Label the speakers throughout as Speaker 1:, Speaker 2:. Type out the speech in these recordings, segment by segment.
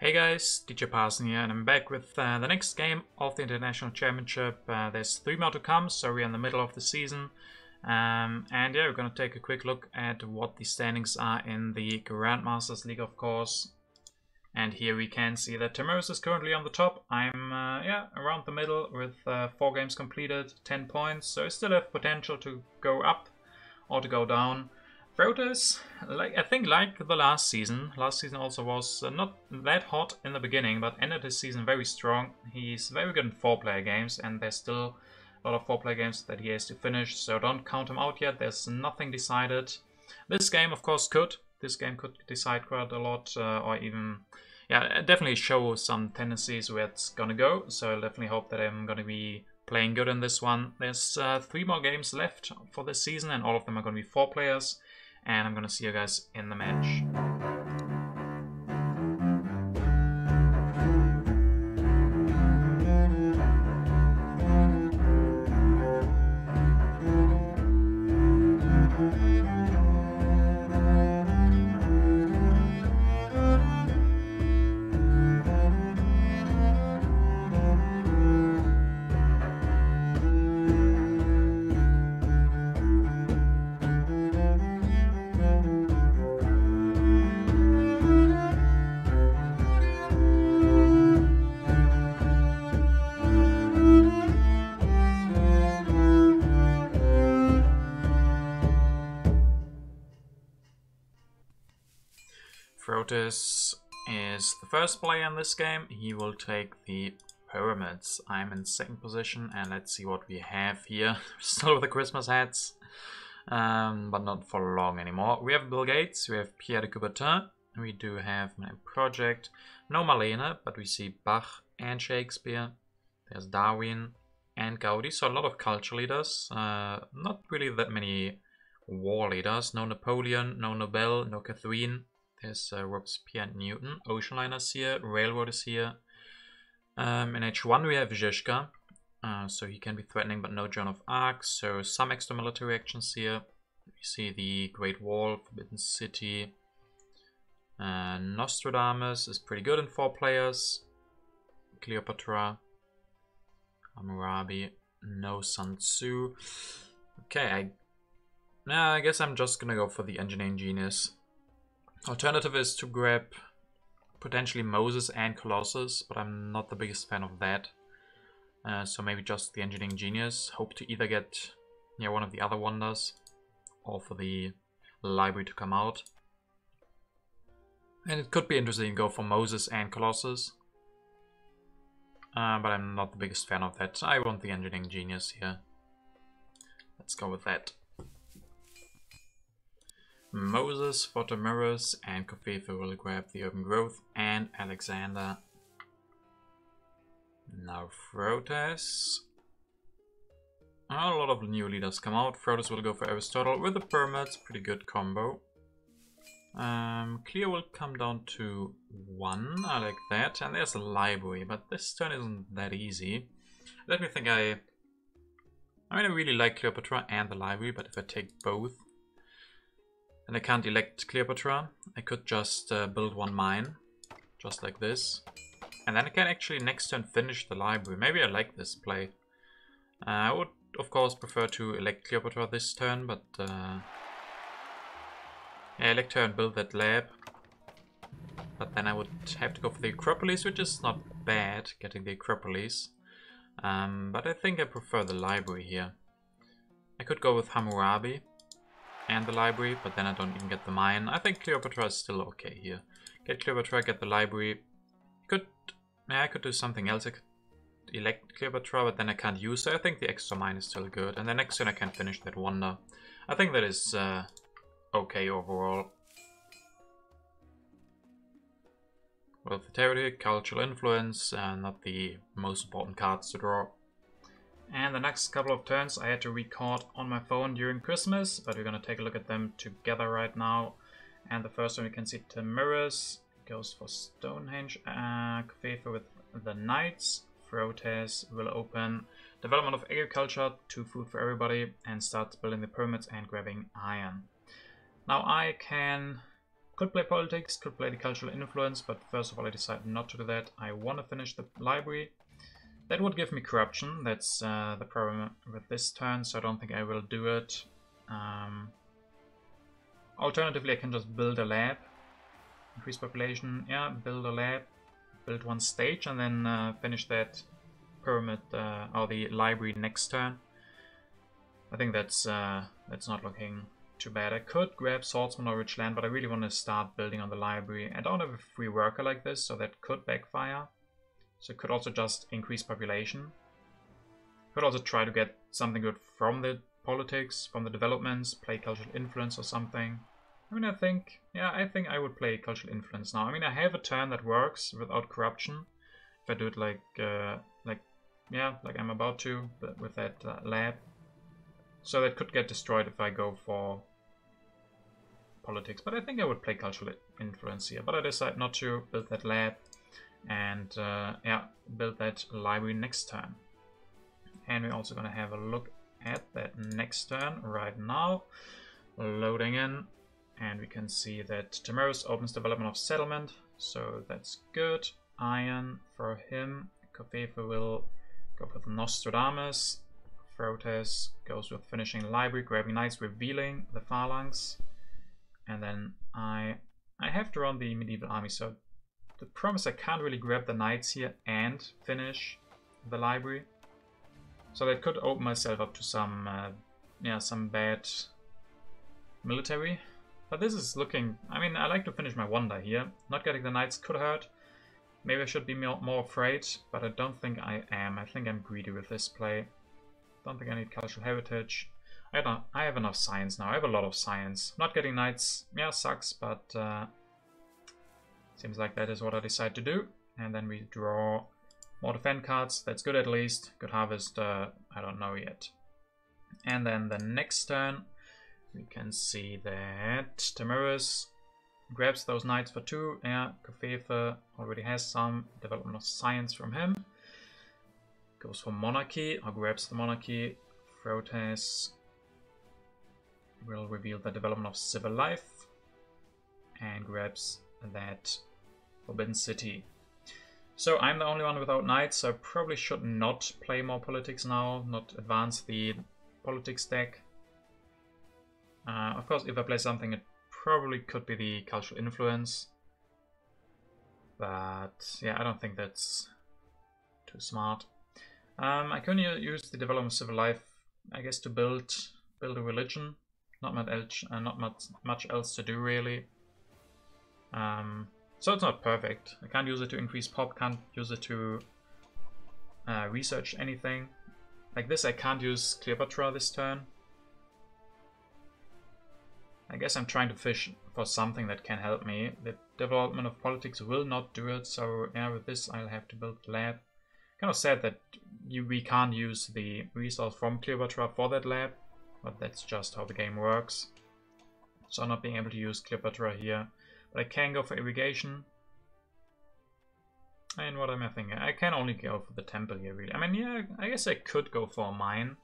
Speaker 1: Hey guys, DJParson here, and I'm back with the next game of the International Championship. There's 3 more to come, so we're in the middle of the season. And yeah, we're going to take a quick look at what the standings are in the Grandmasters League, of course. And here we can see that Tamiris is currently on the top. I'm around the middle with 4 games completed, 10 points, so I still have potential to go up or to go down. Frotes, I think like the last season also was not that hot in the beginning, but ended his season very strong. He's very good in 4-player games, and there's still a lot of 4-player games that he has to finish, so don't count him out yet. There's nothing decided. This game, of course, could. This game could decide quite a lot, or even, yeah, definitely show some tendencies where it's gonna go, so I definitely hope that I'm gonna be playing good in this one. There's 3 more games left for this season, and all of them are gonna be 4 players. And I'm gonna see you guys in the match. Frotes is the first player in this game. He will take the pyramids. I'm in 2nd position, and let's see what we have here. Still with the Christmas hats, but not for long anymore. We have Bill Gates, we have Pierre de Coubertin, we do have my project. No Marlene, but we see Bach and Shakespeare. There's Darwin and Gaudi, so a lot of culture leaders. Not really that many war leaders. No Napoleon, no Nobel, no Catherine. There's Robespierre and Newton. Ocean liners here, railroad is here. In H1 we have Zizka, so he can be threatening, but no Joan of Arc. So some extra military actions here. We see the Great Wall, Forbidden City. Nostradamus is pretty good in 4 players. Cleopatra, Hammurabi, no Sun Tzu. Okay, I guess I'm just gonna go for the engineering genius. Alternative is to grab potentially Moses and Colossus, but I'm not the biggest fan of that. So maybe just the engineering genius. Hope to either get one of the other wonders or for the library to come out. And it could be interesting to go for Moses and Colossus. But I'm not the biggest fan of that. I want the engineering genius here. Let's go with that. Moses for Tamiris, and Kofefe will grab the urban growth, and Alexander. Now Frotes. A lot of new leaders come out. Frotes will go for Aristotle with the pyramids, pretty good combo. Clear will come down to 1, I like that, and there's a library, but this turn isn't that easy. Let me think. I really like Cleopatra and the library, but if I take both, and I can't elect Cleopatra, I could just build 1 mine, just like this. And then I can actually next turn finish the library. Maybe I like this play. I would, of course, prefer to elect Cleopatra this turn, but yeah, elect her and build that lab. But then I would have to go for the Acropolis, which is not bad, getting the Acropolis. But I think I prefer the library here. I could go with Hammurabi and the library, but then I don't even get the mine. I think Cleopatra is still okay here. Get Cleopatra, get the library. I could do something else. I could elect Cleopatra, but then I can't use it. I think the extra mine is still good. And then next turn I can finish that wonder. I think that is okay overall. Wealth territory, cultural influence, not the most important cards to draw. And the next couple of turns I had to record on my phone during Christmas, but we're going to take a look at them together right now. And the first one you can see Tamiris goes for Stonehenge, Kofefe with the Knights. Frotes will open development of agriculture, 2 food for everybody, and start building the pyramids and grabbing iron. Now I can Could play politics, could play the cultural influence, but first of all I decided not to do that. I want to finish the library. That would give me corruption. That's the problem with this turn, so I don't think I will do it. Alternatively, I can just build a lab. Increase population, yeah, build a lab. Build one stage and then finish that pyramid or the library next turn. I think that's not looking too bad. I could grab Swordsman or Rich Land, but I really want to start building on the library. I don't have a free worker like this, so that could backfire. So it could also just increase population. Could also try to get something good from the politics, from the developments, play cultural influence or something. I mean, I think I would play cultural influence now. I mean, I have a turn that works without corruption. If I do it like I'm about to, but with that lab. So that could get destroyed if I go for politics. But I think I would play cultural influence here. But I decide not to build that lab and build that library next turn. And we're also going to have a look at that next turn right now. Loading in. And we can see that Tamaris opens development of settlement, so that's good. Iron for him. Kofefe will go with Nostradamus. Frotes goes with finishing library, grabbing knights, revealing the phalanx. And then I have to run the medieval army, so the problem is I can't really grab the knights here and finish the library. So that could open myself up to some bad military. But this is looking... I mean, I like to finish my wonder here. Not getting the knights could hurt. Maybe I should be more afraid, but I don't think I am. I think I'm greedy with this play. Don't think I need cultural heritage. I have enough science now. I have a lot of science. Not getting knights, yeah, sucks, but seems like that is what I decide to do. And then we draw more defend cards. That's good at least. Good harvest, I don't know yet. And then the next turn... we can see that Tamaris grabs those knights for 2. Yeah, Kofefe already has some development of science from him. Goes for monarchy, or grabs the monarchy. Frotes will reveal the development of civil life. And grabs that Forbidden City. So I'm the only one without knights, so I probably should not play more politics now, not advance the politics deck. Of course, if I play something, it probably could be the cultural influence. But yeah, I don't think that's too smart. I can use the development of civil life, I guess, to build a religion. Not much else to do really. So it's not perfect. I can't use it to increase pop. Can't use it to research anything. Like this, I can't use Cleopatra this turn. I guess I'm trying to fish for something that can help me. The development of politics will not do it, so yeah, with this I'll have to build lab. Kind of sad that we can't use the resource from Cleopatra for that lab, but that's just how the game works. So not being able to use Cleopatra here, but I can go for irrigation. And what am I thinking? I can only go for the temple here, really. I mean, yeah, I guess I could go for a mine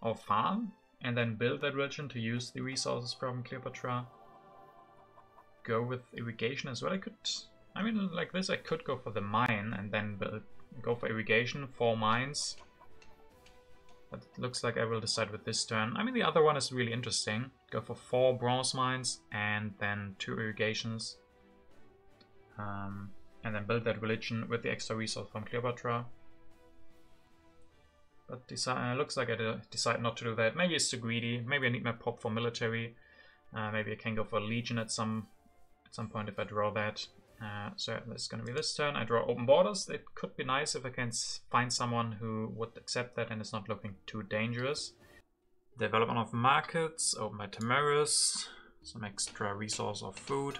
Speaker 1: or farm. And then build that religion to use the resources from Cleopatra. Go with irrigation as well. I mean, like this, I could go for the mine and then go for irrigation, 4 mines. But it looks like I will decide with this turn. I mean, the other one is really interesting. Go for 4 bronze mines and then 2 irrigations. And then build that religion with the extra resource from Cleopatra. But looks like I decide not to do that. Maybe it's too greedy. Maybe I need my pop for military. Maybe I can go for a legion at some point if I draw that. So that's going to be this turn. I draw open borders. It could be nice if I can find someone who would accept that and is not looking too dangerous. Development of markets. Open by Tamaris. Some extra resource of food.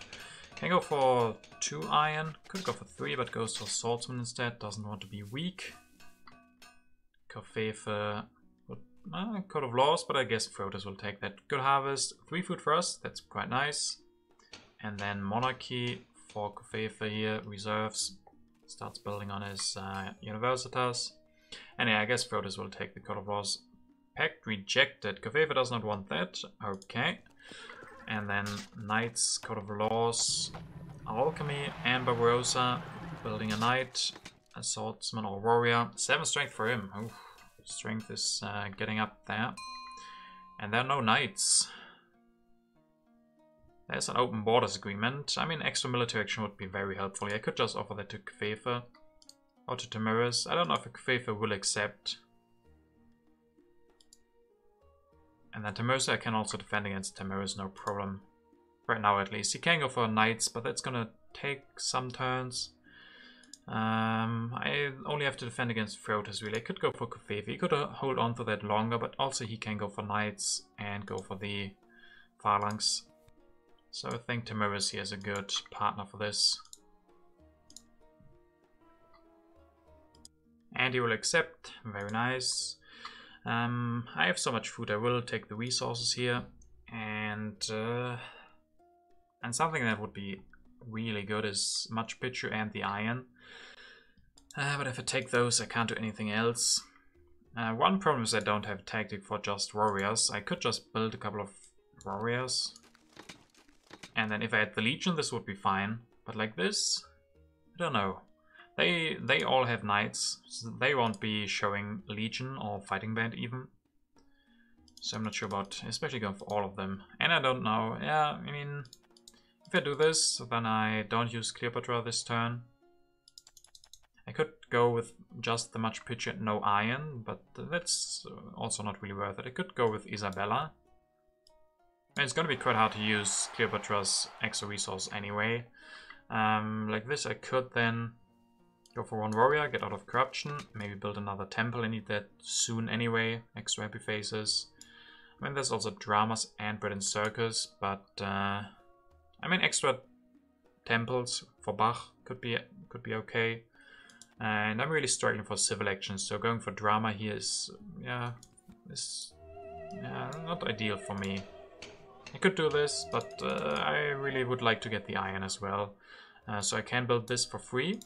Speaker 1: Can go for 2 iron. Could go for 3, but goes for swordsman instead. Doesn't want to be weak. Kofefe could have lost, but I guess Frotes will take that. Good harvest. 3 food first. That's quite nice. And then monarchy for Kofefe here. Reserves. Starts building on his universitas. And yeah, I guess Frotes will take the Court of Laws. Pact rejected. Kofefe does not want that. Okay. And then Knights, Code of Laws, Alchemy, and Barbarossa. Building a Knight, a Swordsman or Warrior. 7 strength for him. Oof. Strength is getting up there. And there are no Knights. There's an open borders agreement. I mean, extra military action would be very helpful. I could just offer that to Kfefe or to Tamiris. I don't know if Kfefe will accept. And then Tamiris, I can also defend against Tamiris, no problem. Right now, at least. He can go for Knights, but that's gonna take some turns. I only have to defend against Frotus, really. I could go for Kfefe. He could hold on to that longer, but also he can go for Knights and go for the Phalanx. So I think Tamiris here is a good partner for this. And he will accept. Very nice. I have so much food, I will take the resources here. And something that would be really good is Much Pitcher and the Iron. But if I take those, I can't do anything else. One problem is I don't have a tactic for just warriors. I could just build a couple of warriors. And then if I had the Legion, this would be fine. But like this, I don't know. They all have knights, so they won't be showing Legion or Fighting Band even. So I'm not sure about, especially going for all of them. And I don't know, yeah, I mean, if I do this, then I don't use Cleopatra this turn. I could go with just the Much Pitcher and no Iron, but that's also not really worth it. I could go with Isabella. And it's gonna be quite hard to use Cleopatra's extra resource anyway. Like this, I could then go for one warrior, get out of corruption, maybe build another temple. I need that soon anyway. Extra happy faces. I mean, there's also dramas and bread and circus, but I mean, extra temples for Bach could be okay. And I'm really struggling for civil actions, so going for drama here is not ideal for me. I could do this, but I really would like to get the iron as well. So I can build this for free.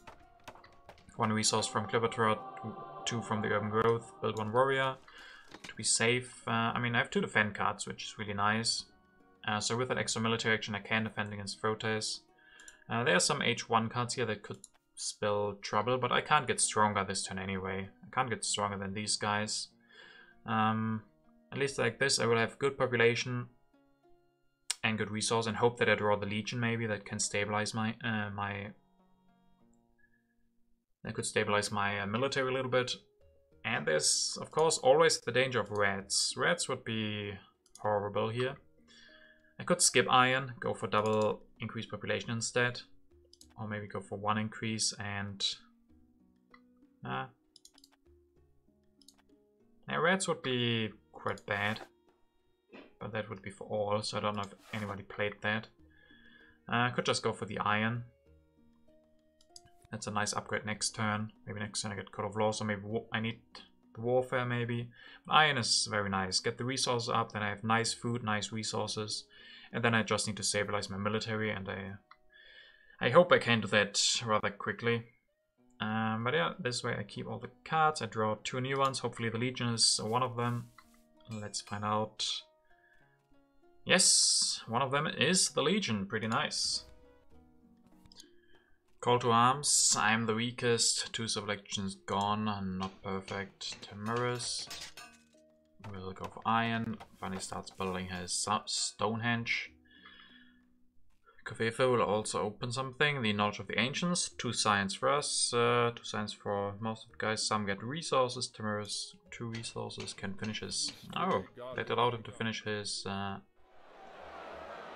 Speaker 1: One resource from Cleopatra, 2 from the Urban Growth, build 1 warrior to be safe. I mean, I have 2 defend cards, which is really nice. So with that extra military action, I can defend against Frotes. There are some H1 cards here that could spell trouble, but I can't get stronger this turn anyway. I can't get stronger than these guys. At least like this, I will have good population and good resource, and hope that I draw the Legion maybe that can stabilize my military a little bit. And there's of course always the danger of rats. Rats would be horrible here. I could skip iron, go for double increased population instead, or maybe go for 1 increase and yeah, rats would be quite bad. But that would be for all, so I don't know if anybody played that. I could just go for the iron. That's a nice upgrade next turn. Maybe next turn I get Code of Laws, or maybe I need the warfare maybe. But iron is very nice. Get the resources up, then I have nice food, nice resources. And then I just need to stabilize my military, and I hope I can do that rather quickly. But yeah, this way I keep all the cards. I draw 2 new ones. Hopefully the Legion is one of them. Let's find out. Yes, one of them is the Legion. Pretty nice. Call to arms. I'm the weakest. 2 selections gone. Not perfect. Tamiris. We'll go for iron. Finally starts building his Stonehenge. Kfefe will also open something. The Knowledge of the Ancients. 2 science for us. 2 science for most of the guys. Some get resources. Tamiris, 2 resources. Can finish his... Oh, that allowed him to finish his...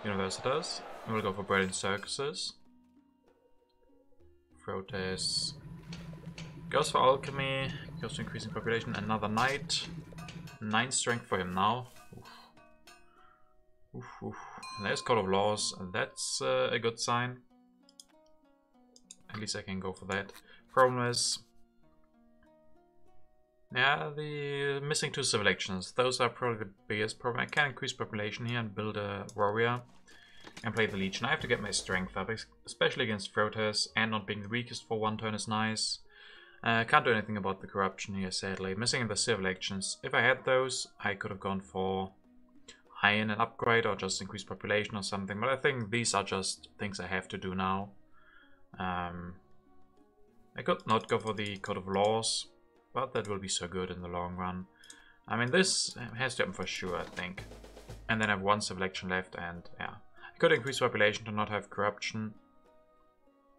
Speaker 1: Universitas. We'll go for bread and circuses. Frotes goes for alchemy, goes to increasing population. Another knight. 9 strength for him now. Oof. Oof. There's Code of Laws. That's a good sign. At least I can go for that. Problem is, yeah, the missing 2 civil actions. Those are probably the biggest problem. I can increase population here and build a warrior and play the Legion. I have to get my strength up, especially against Frotes, and not being the weakest for 1 turn is nice. Can't do anything about the corruption here, sadly. Missing the civil actions. If I had those, I could have gone for iron and upgrade or just increase population or something. But I think these are just things I have to do now. I could not go for the Code of Laws, but that will be so good in the long run. I mean, this has to happen for sure, I think. And then I have one selection left, and yeah. I could increase population to not have corruption.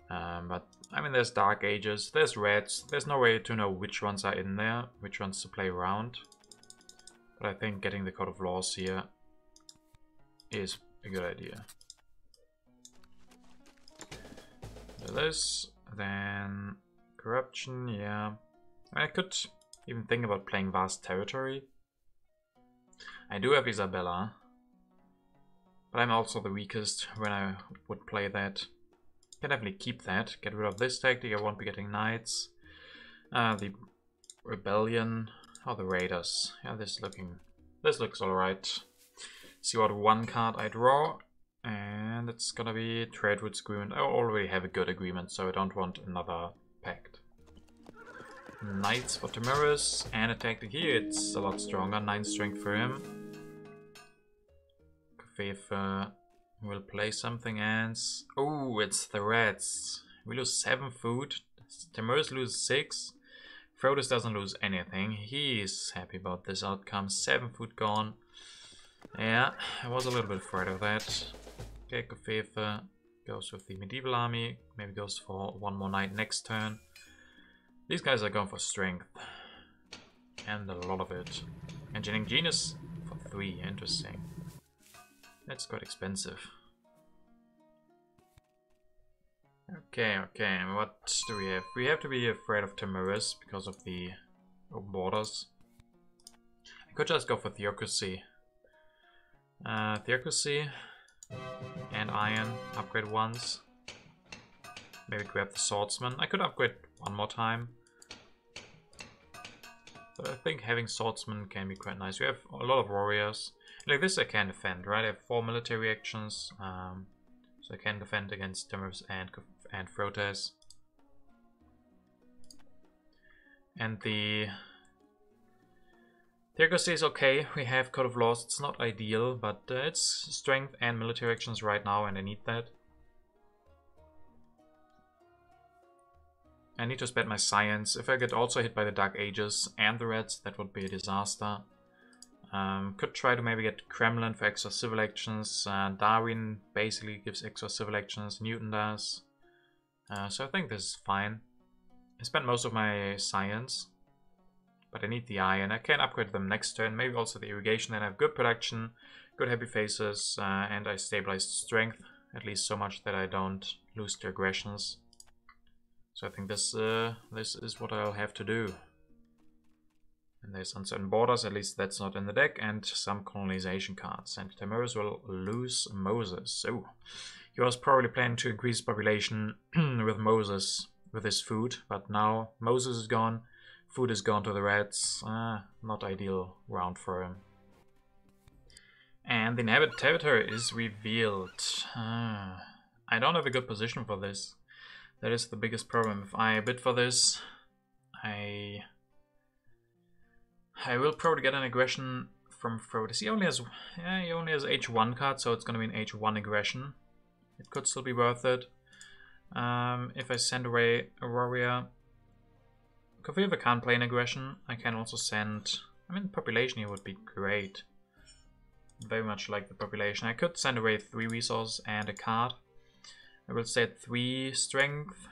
Speaker 1: But, I mean, there's Dark Ages, there's Reds. There's no way to know which ones are in there, which ones to play around. But I think getting the Code of Laws here is a good idea. So this, then corruption, yeah. I could even think about playing Vast Territory. I do have Isabella, but I'm also the weakest when I would play that. Can definitely keep that. Get rid of this tactic. I won't be getting knights. The Rebellion. Oh, the Raiders. Yeah, this looks alright. See what one card I draw. And it's gonna be Trade Routes Agreement. I already have a good agreement, so I don't want another pact. Knights for Tamiris. And a tactic here, it's a lot stronger. 9 strength for him. Kafefe will play something else. Oh, it's the Reds. We lose 7 food. Tamiris loses 6. Frodis doesn't lose anything. He's happy about this outcome. 7 food gone. Yeah, I was a little bit afraid of that. Okay, Kafefe goes with the medieval army. Maybe goes for one more knight next turn. These guys are going for strength. And a lot of it. Engineering Genius for 3. Interesting. That's quite expensive. Okay, what do we have? We have to be afraid of Tamiris because of the open borders. I could just go for Theocracy. Theocracy and Iron, upgrade once. Maybe grab the Swordsman. I could upgrade one more time. But I think having Swordsman can be quite nice. We have a lot of warriors. Like this I can defend, right? I have 4 military actions. So I can defend against Tamiris and Frotes. And the Theocracy is okay. We have Code of Laws. It's not ideal, but it's strength and military actions right now, and I need that. I need to spend my science. If I get also hit by the Dark Ages and the Reds, that would be a disaster. Could try to maybe get Kremlin for extra civil actions. Darwin basically gives extra civil actions. Newton does. So I think this is fine. I spent most of my science. But I need the iron. I can upgrade them next turn. Maybe also the irrigation. Then I have good production, good happy faces, and I stabilized strength. At least so much that I don't lose to aggressions. So I think this is what I'll have to do. And there's uncertain borders, at least that's not in the deck, and some colonization cards. And Tamiris will lose Moses. So he was probably planning to increase population with Moses with his food, but now Moses is gone, food is gone to the Reds. Not ideal round for him. And the inhabited territory is revealed. I don't have a good position for this. That is the biggest problem. If I bid for this, I will probably get an aggression from Frodis. He only has H1 card, so it's going to be an H1 aggression. It could still be worth it. If I send away a warrior, Kafefe can't play an aggression. I can also send. I mean, population here would be great. Very much like the population. I could send away 3 resources and a card. I will set 3 strength.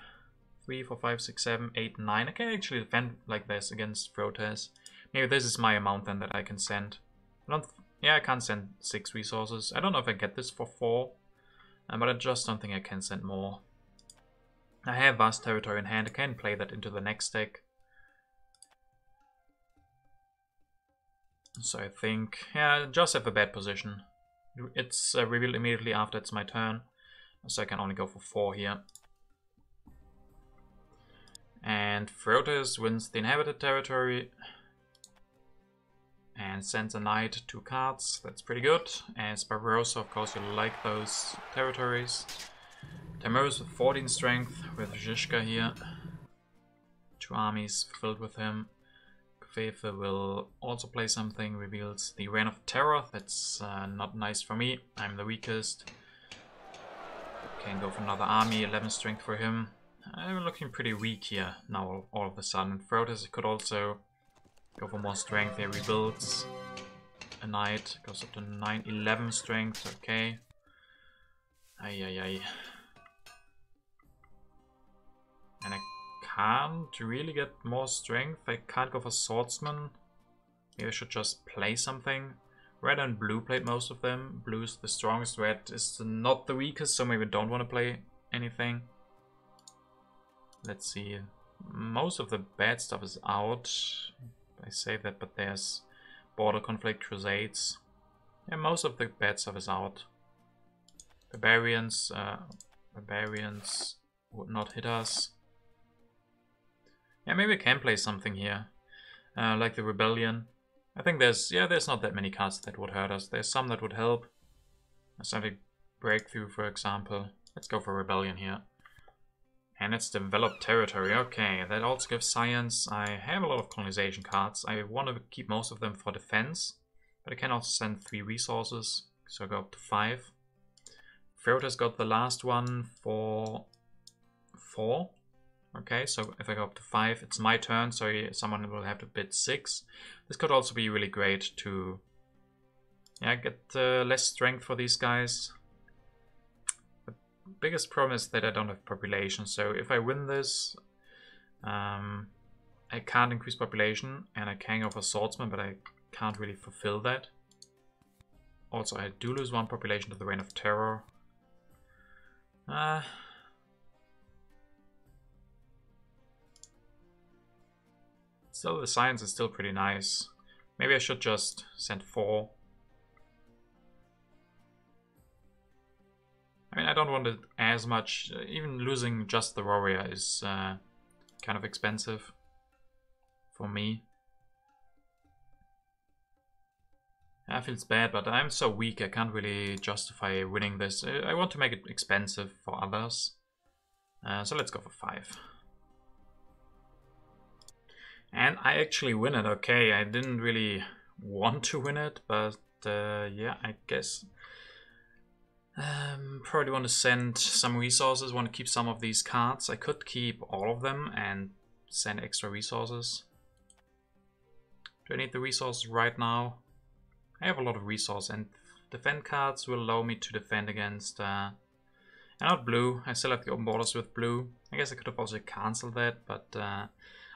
Speaker 1: 3, 4, 5, 6, 7, 8, 9. I can actually defend like this against Frotes. Maybe this is my amount then that I can send. I can't send 6 resources. I don't know if I get this for 4. But I just don't think I can send more. I have Vast Territory in hand. I can play that into the next deck. So I think, yeah, just have a bad position. It's revealed immediately after it's my turn. So I can only go for 4 here. And Frotes wins the inhabited territory. And sends a knight 2 cards. That's pretty good. As Barbarossa, of course, you like those territories. Tamiris with 14 strength with Zizka here. 2 armies filled with him. Fefe will also play something, reveals the Reign of Terror. That's not nice for me. I'm the weakest. Can go for another army, 11 strength for him. I'm looking pretty weak here now all of a sudden. Throtus could also go for more strength. He rebuilds a knight, goes up to 9, 11 strength, okay. Ay. And I can't really get more strength. I can't go for swordsman. Maybe I should just play something. Red and blue played most of them. Blue is the strongest. Red is not the weakest, so maybe I don't want to play anything. Let's see. Most of the bad stuff is out. I say that, but there's Border Conflict, Crusades. Yeah, most of the bad stuff is out. Barbarians would not hit us. Yeah, maybe I can play something here, like the Rebellion. I think there's not that many cards that would hurt us. There's some that would help. Something Breakthrough, for example. Let's go for Rebellion here. And it's developed territory. Okay, that also gives science. I have a lot of colonization cards. I want to keep most of them for defense, but I can also send 3 resources, so I go up to 5. Ferret has got the last one for 4. Okay, so if I go up to 5, it's my turn, so someone will have to bid 6. This could also be really great to get less strength for these guys. The biggest problem is that I don't have population, so if I win this, I can't increase population, and I can go for swordsman, but I can't really fulfill that. Also, I do lose 1 population to the Reign of Terror. Still, the science is still pretty nice. Maybe I should just send 4. I mean, I don't want it as much. Even losing just the warrior is kind of expensive for me. I feel it's bad, but I'm so weak I can't really justify winning this. I want to make it expensive for others. So let's go for 5. And I actually win it. Okay, I didn't really want to win it, but yeah, I guess. Probably want to send some resources, want to keep some of these cards. I could keep all of them and send extra resources. Do I need the resources right now? I have a lot of resources, and defend cards will allow me to defend against not blue. I still have the open borders with blue. I guess I could have also cancelled that, but I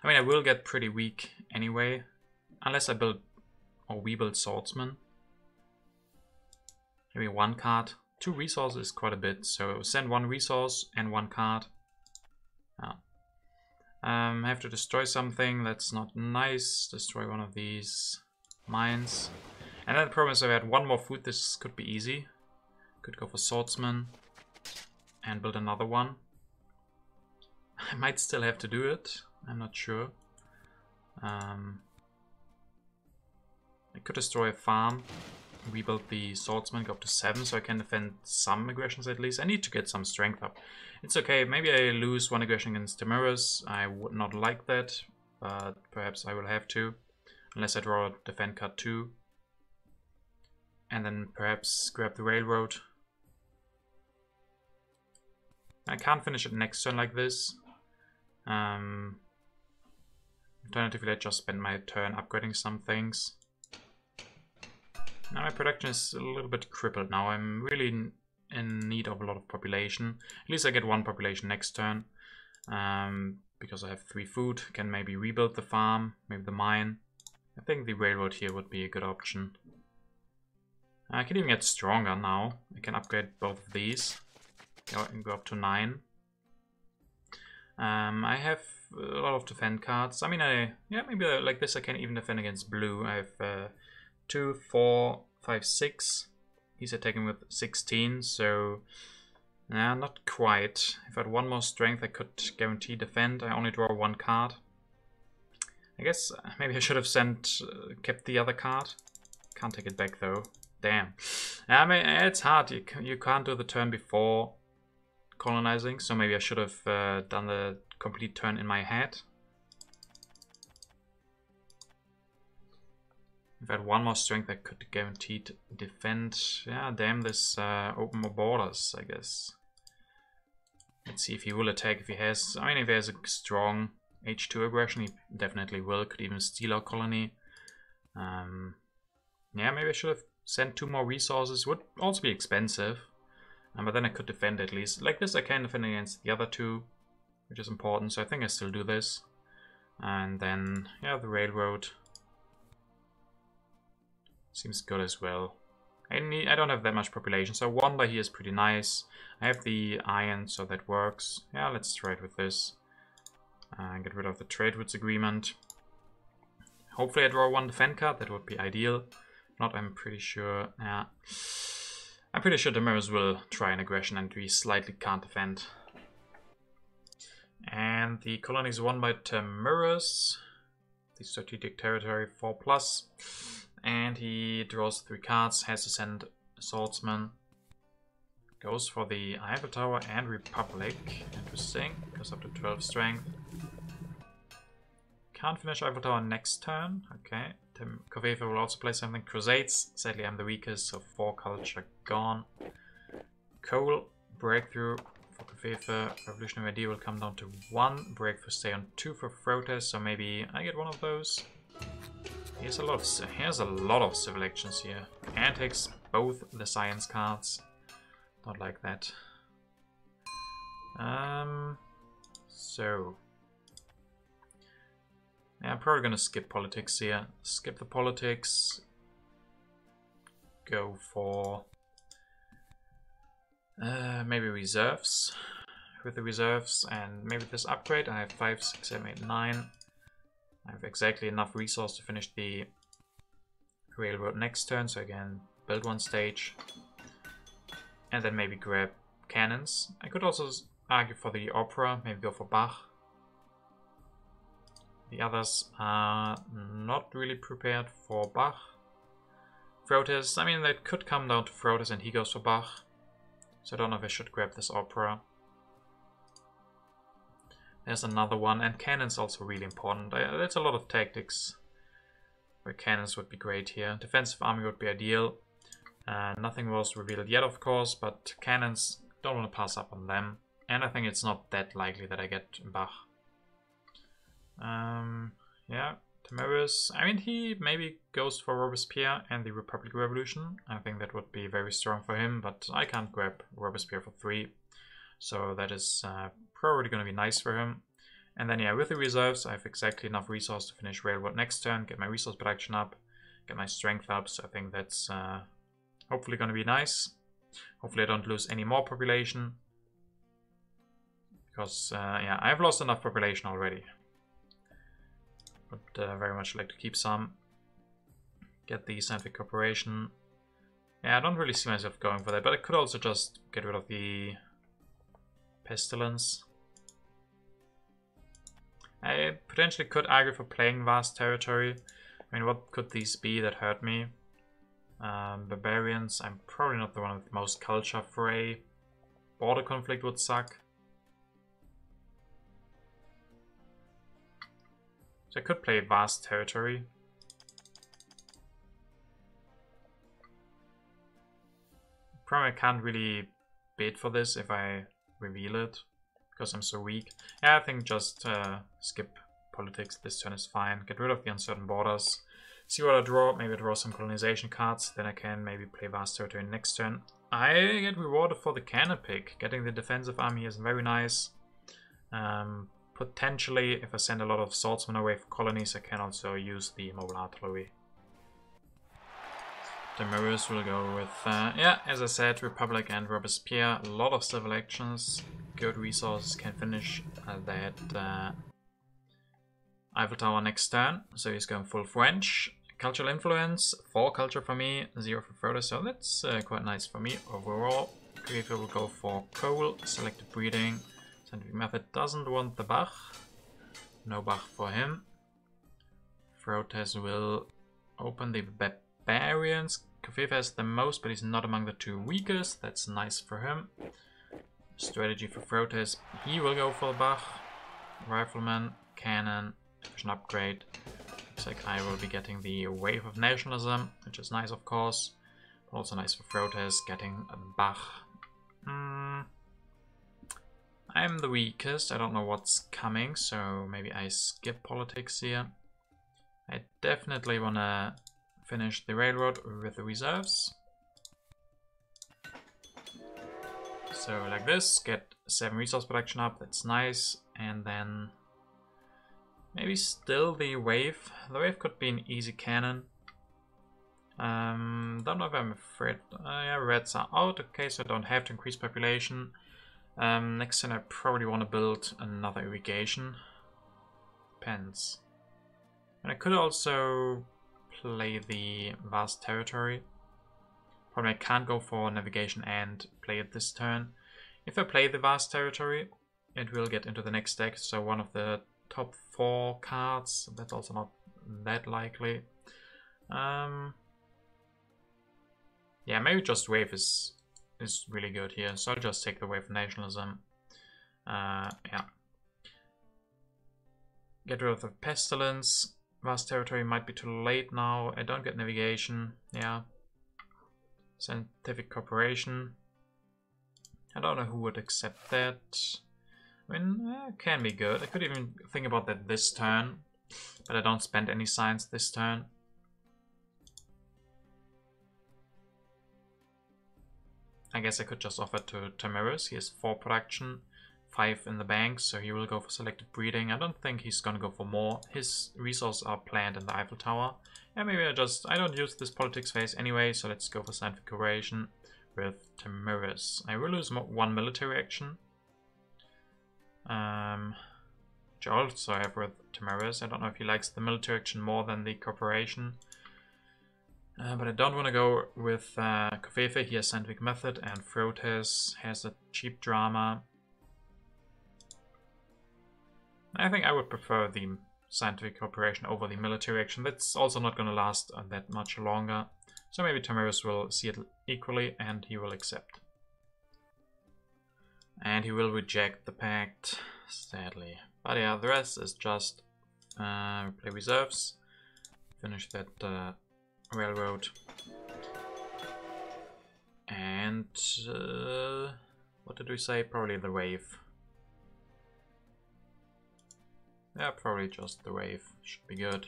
Speaker 1: mean, I will get pretty weak anyway, unless I build or we build swordsman. Maybe 1 card. 2 resources is quite a bit, so send 1 resource and 1 card. I have to destroy something. That's not nice. Destroy one of these mines. And then the problem is if I had 1 more food, this could be easy. Could go for swordsman and build another one. I might still have to do it. I'm not sure. I could destroy a farm, rebuild the swordsman, go up to 7, so I can defend some aggressions at least. I need to get some strength up. It's okay, maybe I lose 1 aggression against Timuras. I would not like that, but perhaps I will have to. Unless I draw a defend card 2. And then perhaps grab the railroad. I can't finish it next turn like this. Alternatively, I just spend my turn upgrading some things. Now my production is a little bit crippled now. I'm really in need of a lot of population. At least I get 1 population next turn. Because I have 3 food. Can maybe rebuild the farm, maybe the mine. I think the railroad here would be a good option. I can even get stronger now. I can upgrade both of these. Go up to 9. I have a lot of defend cards. I mean, maybe like this I can even defend against blue. I have 2, 4, 5, 6. He's attacking with 16, so not quite. If I had 1 more strength, I could guarantee defend. I only draw 1 card. I guess maybe I should have kept the other card. Can't take it back though. Damn. I mean, it's hard. You can't do the turn before colonizing, so maybe I should have done the complete turn in my head. If I had one more strength, I could guaranteed defend. Yeah, damn this open more borders, I guess. Let's see if he will attack. If he has, I mean, if he has a strong H2 aggression, he definitely will. Could even steal our colony. Yeah, maybe I should have sent 2 more resources. Would also be expensive. But then I could defend at least. Like this, I can defend against the other 2, which is important. So I think I still do this. And then, yeah, the railroad seems good as well. I don't have that much population, so 1 by here is pretty nice. I have the iron, so that works. Yeah, let's try it with this. Get rid of the trade routes agreement. Hopefully I draw 1 defend card, that would be ideal. If not, I'm pretty sure, yeah. I'm pretty sure the mirrors will try an aggression and we slightly can't defend. And the colony is won by Mirrors. The strategic territory 4+. And he draws 3 cards, has to send a swordsman. Goes for the Eiffel Tower and Republic. Interesting, goes up to 12 strength. Can't finish Eiffel Tower next turn. Okay, Tim Koveva will also play something. Crusades, sadly I'm the weakest, so 4 culture gone. Coal, breakthrough for Koveva. Revolutionary idea will come down to 1. Breakthrough stay on 2 for protest, so maybe I get one of those. He has a lot of civil actions here. And takes both the science cards. Not like that. So yeah, I'm probably gonna skip politics here. Skip the politics. Go for maybe reserves. With the reserves and maybe this upgrade, I have 5, 6, 7, 8, 9. I have exactly enough resource to finish the railroad next turn, so I can build 1 stage. And then maybe grab cannons. I could also argue for the opera, maybe go for Bach. The others are not really prepared for Bach. Protest, I mean, that could come down to Protest and he goes for Bach. So I don't know if I should grab this opera. There's another one, and cannons also really important. There's a lot of tactics where cannons would be great here. Defensive army would be ideal. Nothing was revealed yet, of course, but cannons, don't want to pass up on them. And I think it's not that likely that I get Bach. Yeah, Tamaris. I mean, he maybe goes for Robespierre and the Republic Revolution. I think that would be very strong for him, but I can't grab Robespierre for 3. So that is probably going to be nice for him. And then, yeah, with the reserves, I have exactly enough resource to finish railroad next turn, get my resource production up, get my strength up. So I think that's hopefully going to be nice. Hopefully I don't lose any more population. Because, yeah, I've lost enough population already. Would very much like to keep some. Get the scientific corporation. Yeah, I don't really see myself going for that, but I could also just get rid of the pestilence. I potentially could argue for playing vast territory. I mean, what could these be that hurt me? Barbarians. I'm probably not the one with the most culture fray. Border conflict would suck. So I could play vast territory. Probably I can't really bid for this if I reveal it, because I'm so weak. Yeah, I think just skip politics. This turn is fine. Get rid of the uncertain borders. See what I draw. Maybe I draw some colonization cards. Then I can maybe play vast territory next turn. I get rewarded for the cannon pick. Getting the defensive army is very nice. Potentially, if I send a lot of swordsmen away for colonies, I can also use the mobile artillery. The mirrors will go with, yeah, as I said, Republic and Robespierre. A lot of civil actions. Good resources can finish that Eiffel Tower next turn. So he's going full French. Cultural influence, 4 culture for me, 0 for further. So that's quite nice for me overall. Creator will go for coal, selective breeding. Scientific method doesn't want the Bach. No Bach for him. Protest will open the barbarians. Kofefe has the most, but he's not among the 2 weakest. That's nice for him. Strategy for protest. He will go for Bach. Rifleman, cannon, division upgrade. looks like I will be getting the Wave of Nationalism, which is nice of course. But also nice for protest, getting a Bach. I'm the weakest, I don't know what's coming, so maybe I skip politics here. I definitely want to finish the railroad with the reserves. So like this, get 7 resource production up, that's nice. And then maybe still the wave. The wave could be an easy cannon. Don't know if I'm afraid. Yeah, reds are out, okay, so I don't have to increase population. Next turn I probably want to build another irrigation. Depends. And I could also play the vast territory. Probably I can't go for navigation and play it this turn. If I play the vast territory, it will get into the next deck, so one of the top 4 cards. That's also not that likely. Yeah, maybe just wave is really good here, so I'll just take the wave of nationalism. Yeah. Get rid of the pestilence. Vast territory might be too late now. I don't get navigation. Yeah. Scientific cooperation. I don't know who would accept that. I mean, it can be good. I could even think about that this turn, but I don't spend any science this turn. I guess I could just offer to Tamiris. He has 4 production, 5 in the bank, so he will go for selective breeding. I don't think he's gonna go for more. His resources are planned in the Eiffel Tower. Yeah, maybe I don't use this politics phase anyway, so let's go for scientific cooperation with Tamiris. I will lose 1 military action. Which I also have with Tamiris. I don't know if he likes the military action more than the cooperation. But I don't want to go with Kofefe. He has scientific method, and Frotes has a cheap drama. I think I would prefer the scientific cooperation over the military action. That's also not going to last that much longer. So maybe Tamiris will see it equally and he will accept. And he will reject the pact, sadly. But yeah, the rest is just play reserves, finish that railroad. And what did we say? Probably the wave. Yeah, probably just the wave. Should be good.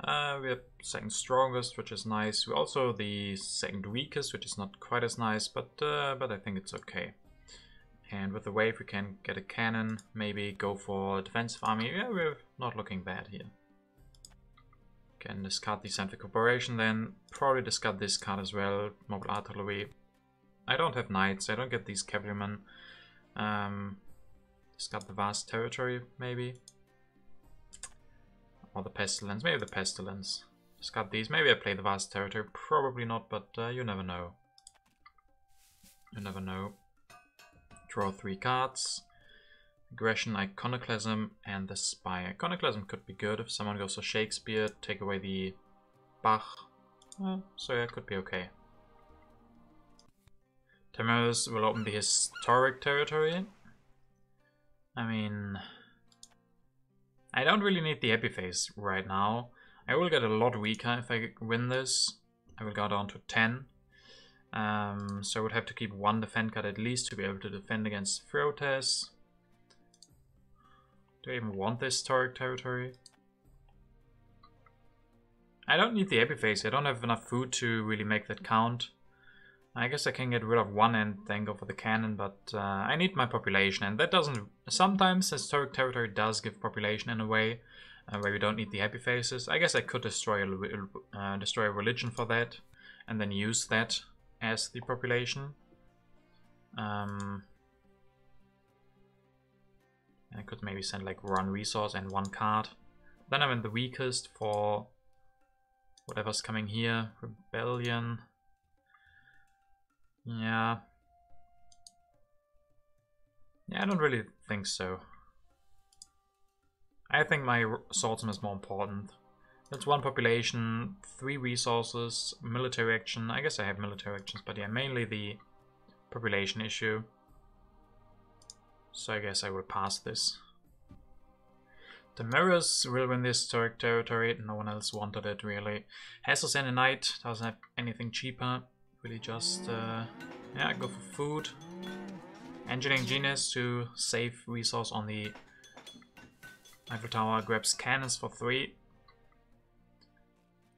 Speaker 1: We have second strongest, which is nice. We're also the second weakest, which is not quite as nice, but I think it's okay. And with the wave we can get a cannon, maybe go for defensive army. Yeah, we're not looking bad here. Can discard the scientific cooperation then. Probably discard this card as well. Mobile artillery. I don't have knights, I don't get these cavalrymen. Discard the vast territory, maybe. Or the pestilence, maybe the pestilence. Discard these, maybe I play the vast territory, probably not, but you never know. You never know. Draw 3 cards. Aggression, Iconoclasm, and the Spy. Iconoclasm could be good if someone goes for Shakespeare, take away the Bach. So yeah, it could be okay. Tamiris will open the historic territory. I mean, I don't really need the happy face right now. I will get a lot weaker if I win this. I will go down to 10. So I would have to keep 1 defend card at least to be able to defend against Frotes. Do I even want this historic territory? I don't need the happy face. I don't have enough food to really make that count. I guess I can get rid of 1 and then go for the cannon, but I need my population, and that doesn't... Sometimes historic territory does give population in a way where we don't need the happy faces. I guess I could destroy a religion for that, and then use that as the population. I could maybe send like 1 resource and 1 card. Then I'm in the weakest for whatever's coming here. Rebellion. Yeah. Yeah, I don't really think so. I think my swordsman is more important. That's 1 population, 3 resources, military action. I guess I have military actions, but yeah, mainly the population issue. So I guess I will pass this. The Mirrors will win this historic territory. No one else wanted it, really. Has us any knight. Doesn't have anything cheaper. Really just, yeah, go for food. Engineering Genius to save resource on the Eiffel Tower. Grabs cannons for 3.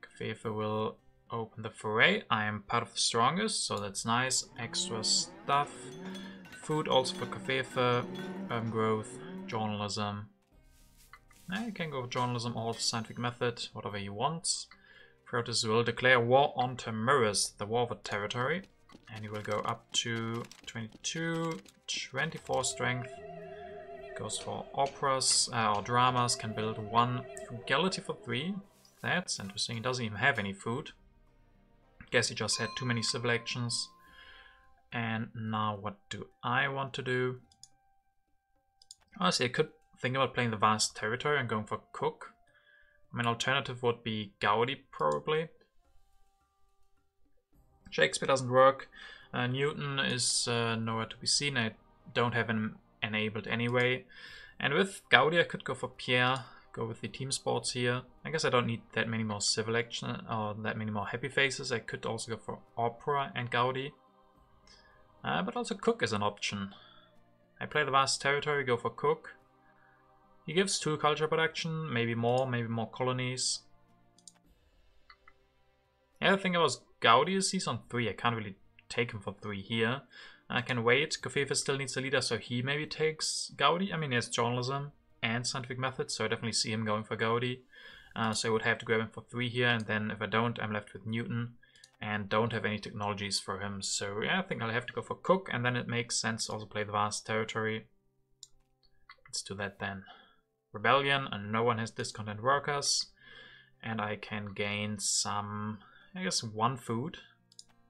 Speaker 1: Covfefe will open the foray. I am part of the strongest, so that's nice. Extra stuff. Food also for Covfefe. Urban growth. Journalism. Now you can go with journalism or scientific method, whatever he wants. Proteus will declare war on Mirrors, the war of a territory. And he will go up to 22, 24 strength. Goes for operas or dramas, can build 1 frugality for 3. That's interesting, he doesn't even have any food. Guess he just had too many civil actions. And now what do I want to do? Honestly, I could think about playing the vast territory and going for Cook. I mean, alternative would be Gaudi, probably. Shakespeare doesn't work. Newton is nowhere to be seen. I don't have him enabled anyway. And with Gaudi, I could go for Pierre, go with the team sports here. I guess I don't need that many more civil action or that many more happy faces. I could also go for Opera and Gaudi. But also Cook is an option. I play the vast territory, go for Cook. He gives 2 culture production, maybe more colonies. Yeah, the thing about Gaudi is he's on 3. I can't really take him for 3 here. I can wait. Covfefe still needs a leader, so he maybe takes Gaudi. I mean, he has journalism and scientific methods, so I definitely see him going for Gaudi. So I would have to grab him for 3 here, and then if I don't, I'm left with Newton and don't have any technologies for him. So yeah, I think I'll have to go for Cook, and then it makes sense to also play the vast territory. Let's do that then. Rebellion, and no one has discontent workers. And I can gain some, I guess 1 food.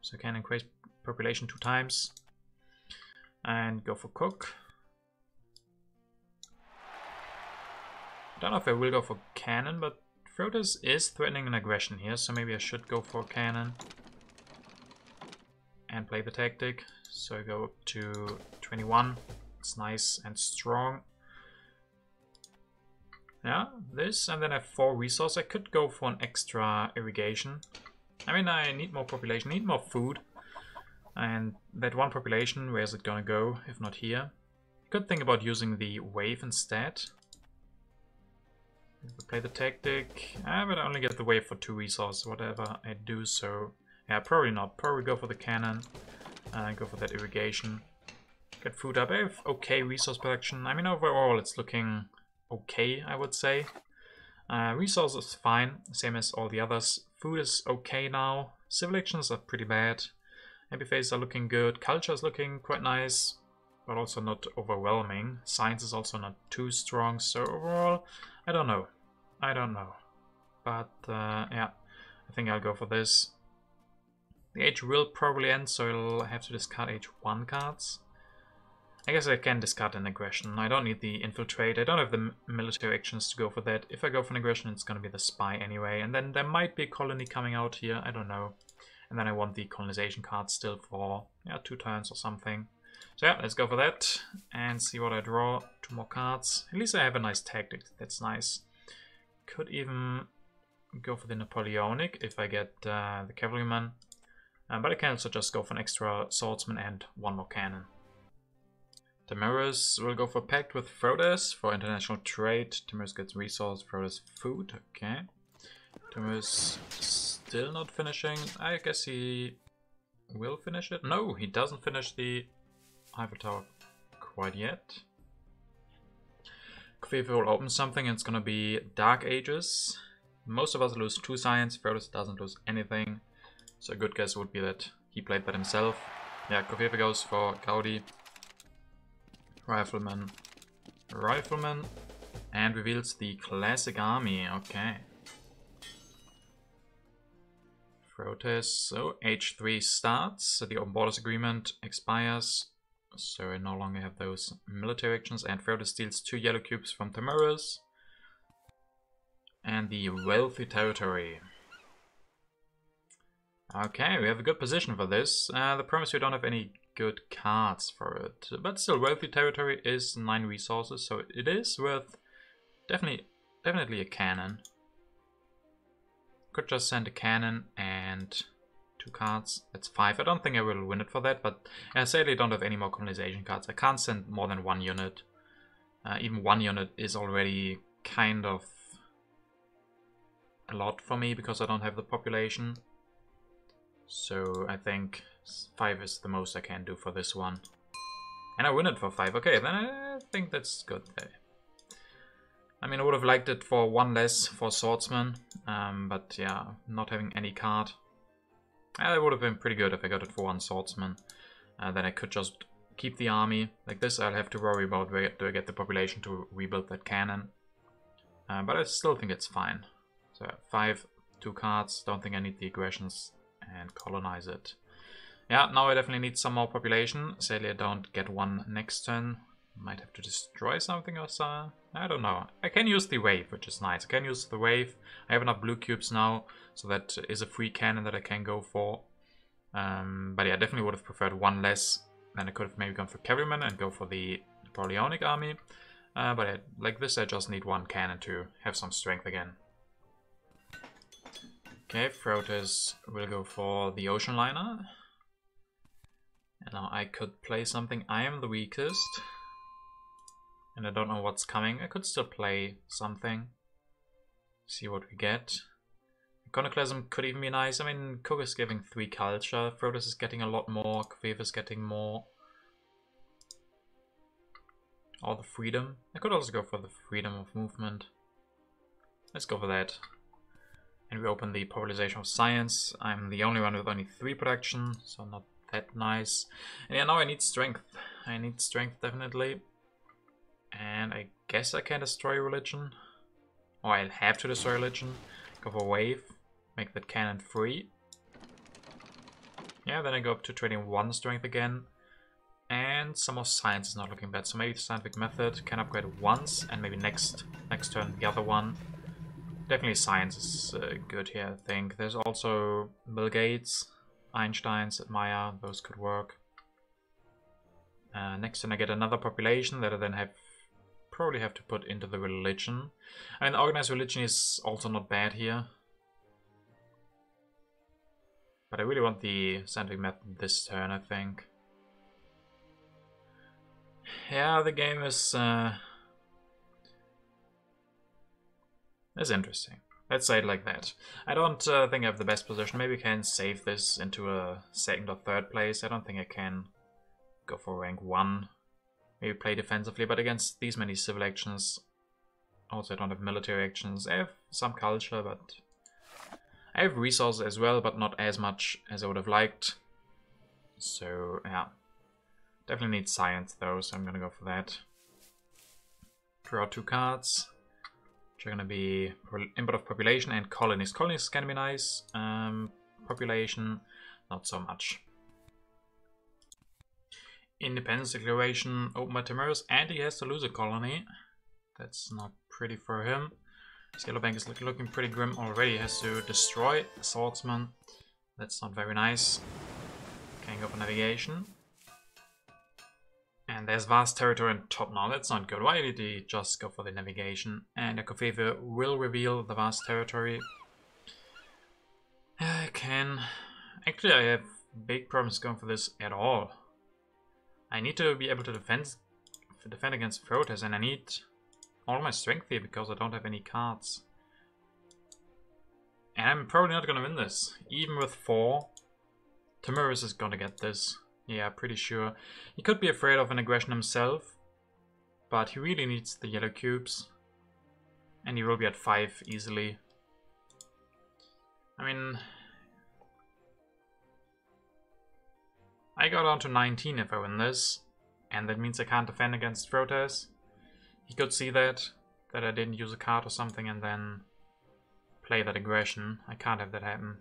Speaker 1: So I can increase population 2 times. And go for Cook. I don't know if I will go for Cannon, but Proteus is threatening an aggression here, so maybe I should go for Cannon. And play the tactic. So I go up to 21. It's nice and strong. Yeah, this, and then I have 4 resources. I could go for an extra irrigation. I mean, I need more population, need more food. And that 1 population, where is it gonna go, if not here? Could think about using the wave instead. Play the tactic. But I only get the wave for 2 resources, whatever I do, so... Yeah, probably not. Probably go for the cannon. Go for that irrigation. Get food up. I have okay resource production. I mean, overall it's looking... okay, I would say. Resources fine, same as all the others. Food is okay now. Civil actions are pretty bad. Happy faces are looking good. Culture is looking quite nice, but also not overwhelming. Science is also not too strong. So overall, I don't know. But yeah, I think I'll go for this. The age will probably end, so I'll have to discard age 1 cards. I guess I can discard an aggression. I don't need the infiltrate. I don't have the military actions to go for that. If I go for an aggression, it's going to be the spy anyway. And then there might be a colony coming out here. I don't know. And then I want the colonization card still for 2 turns or something. So yeah, let's go for that and see what I draw. 2 more cards. At least I have a nice tactic. That's nice. Could even go for the Napoleonic if I get the cavalryman. But I can also just go for an extra swordsman and 1 more cannon. The Mirrors will go for pact with Proteus for international trade. Timirus gets resource, Proteus food. Okay. Timirus still not finishing. I guess he will finish it. No, he doesn't finish the Eiffel Tower quite yet. Covfefe will open something and it's gonna be Dark Ages. Most of us lose 2 science. Proteus doesn't lose anything. So a good guess would be that he played that himself. Yeah, Covfefe goes for Gaudi. Rifleman, and reveals the classic army. Okay. Proteus. So H3 starts. So the open borders agreement expires. So I no longer have those military actions. And Proteus steals 2 yellow cubes from Timirus. And the wealthy territory. Okay, we have a good position for this. The problem is we don't have any good cards for it. But still, wealthy territory is 9 resources, so it is worth definitely definitely a cannon. Could just send a cannon and 2 cards. That's 5. I don't think I will win it for that, but I sadly don't have any more colonization cards. I can't send more than 1 unit. Even 1 unit is already kind of a lot for me because I don't have the population. So I think 5 is the most I can do for this one. And I win it for 5. Okay, then I think that's good there. I mean, I would have liked it for 1 less for Swordsman, but yeah, not having any card. It would have been pretty good if I got it for 1 Swordsman. Then I could just keep the army. Like this, I'll have to worry about where do I get the population to rebuild that cannon. But I still think it's fine. So 5, 2 cards, don't think I need the aggressions, and colonize it. Yeah, now I definitely need some more population. Sadly, I don't get 1 next turn. Might have to destroy something or so. I don't know. I can use the wave, which is nice. I can use the wave. I have enough blue cubes now, so that is a free cannon that I can go for. But yeah, definitely would have preferred 1 less. Then I could have maybe gone for cavalryman and go for the Napoleonic army. But like this, I just need 1 cannon to have some strength again. Okay, Frotus will go for the ocean liner. And now I could play something. I am the weakest. And I don't know what's coming. I could still play something. See what we get. Iconoclasm could even be nice. I mean, Cook is giving 3 culture. Frotus is getting a lot more. Kvev is getting more. All the freedom. I could also go for the freedom of movement. Let's go for that. And we open the popularization of science. I'm the only one with only 3 production, so not that nice. And yeah, now I need strength. I need strength definitely. And I guess I can destroy religion. Or I'll have to destroy religion. Go for wave. Make that cannon free. Yeah, then I go up to 21 strength again. And some more science is not looking bad. So maybe the scientific method can upgrade once. And maybe next turn the other one. Definitely science is good here, I think. There's also Bill Gates, Einstein's, Maya. Those could work. Next turn I get another population that I then probably have to put into the religion. I mean, organized religion is also not bad here. But I really want the scientific method this turn, I think. Yeah, the game is interesting. Let's say it like that. I don't think I have the best position. Maybe I can save this into a 2nd or 3rd place. I don't think I can go for rank 1. Maybe play defensively, but against these many civil actions. Also, I don't have military actions. I have some culture, but I have resources as well, but not as much as I would have liked. So, yeah. Definitely need science though, so I'm gonna go for that. Draw 2 cards. Which are gonna be input of population and colonies. Colonies can be nice. Population, not so much. Independence Declaration opened by Timurus, and he has to lose a colony. That's not pretty for him. His yellow bank is looking pretty grim already. He has to destroy a swordsman. That's not very nice. Can't go for navigation. And there's vast territory on top now. That's not good. Why did he just go for the navigation? And Kvev will reveal the vast territory. I can... Actually, I have big problems going for this at all. I need to be able to defend against Frotus, and I need all my strength here because I don't have any cards. And I'm probably not going to win this. Even with 4, Timurus is going to get this. Yeah, pretty sure. He could be afraid of an aggression himself, but he really needs the yellow cubes. And he will be at 5 easily. I mean, I go down to 19 if I win this, and that means I can't defend against Frotus. He could see that I didn't use a card or something and then play that aggression. I can't have that happen.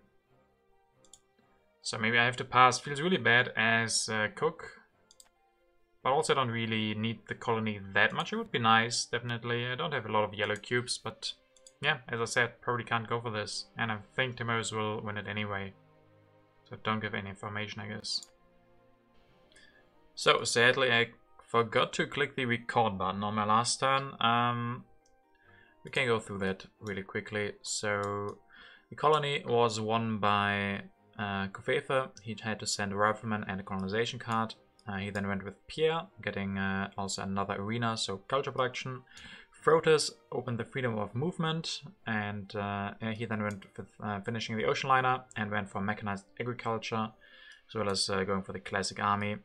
Speaker 1: So maybe I have to pass. Feels really bad as Cook. But also I don't really need the colony that much. It would be nice, definitely. I don't have a lot of yellow cubes, but yeah, as I said, probably can't go for this. And I think Timurus will win it anyway. So don't give any information, I guess. So sadly I forgot to click the record button on my last turn. we can go through that really quickly. So the colony was won by Kofefe. He had to send a rifleman and a colonization card. He then went with Pierre, getting also another arena, so culture production. Frotis opened the freedom of movement, and he then went with finishing the ocean liner and went for mechanized agriculture, as well as going for the classic army.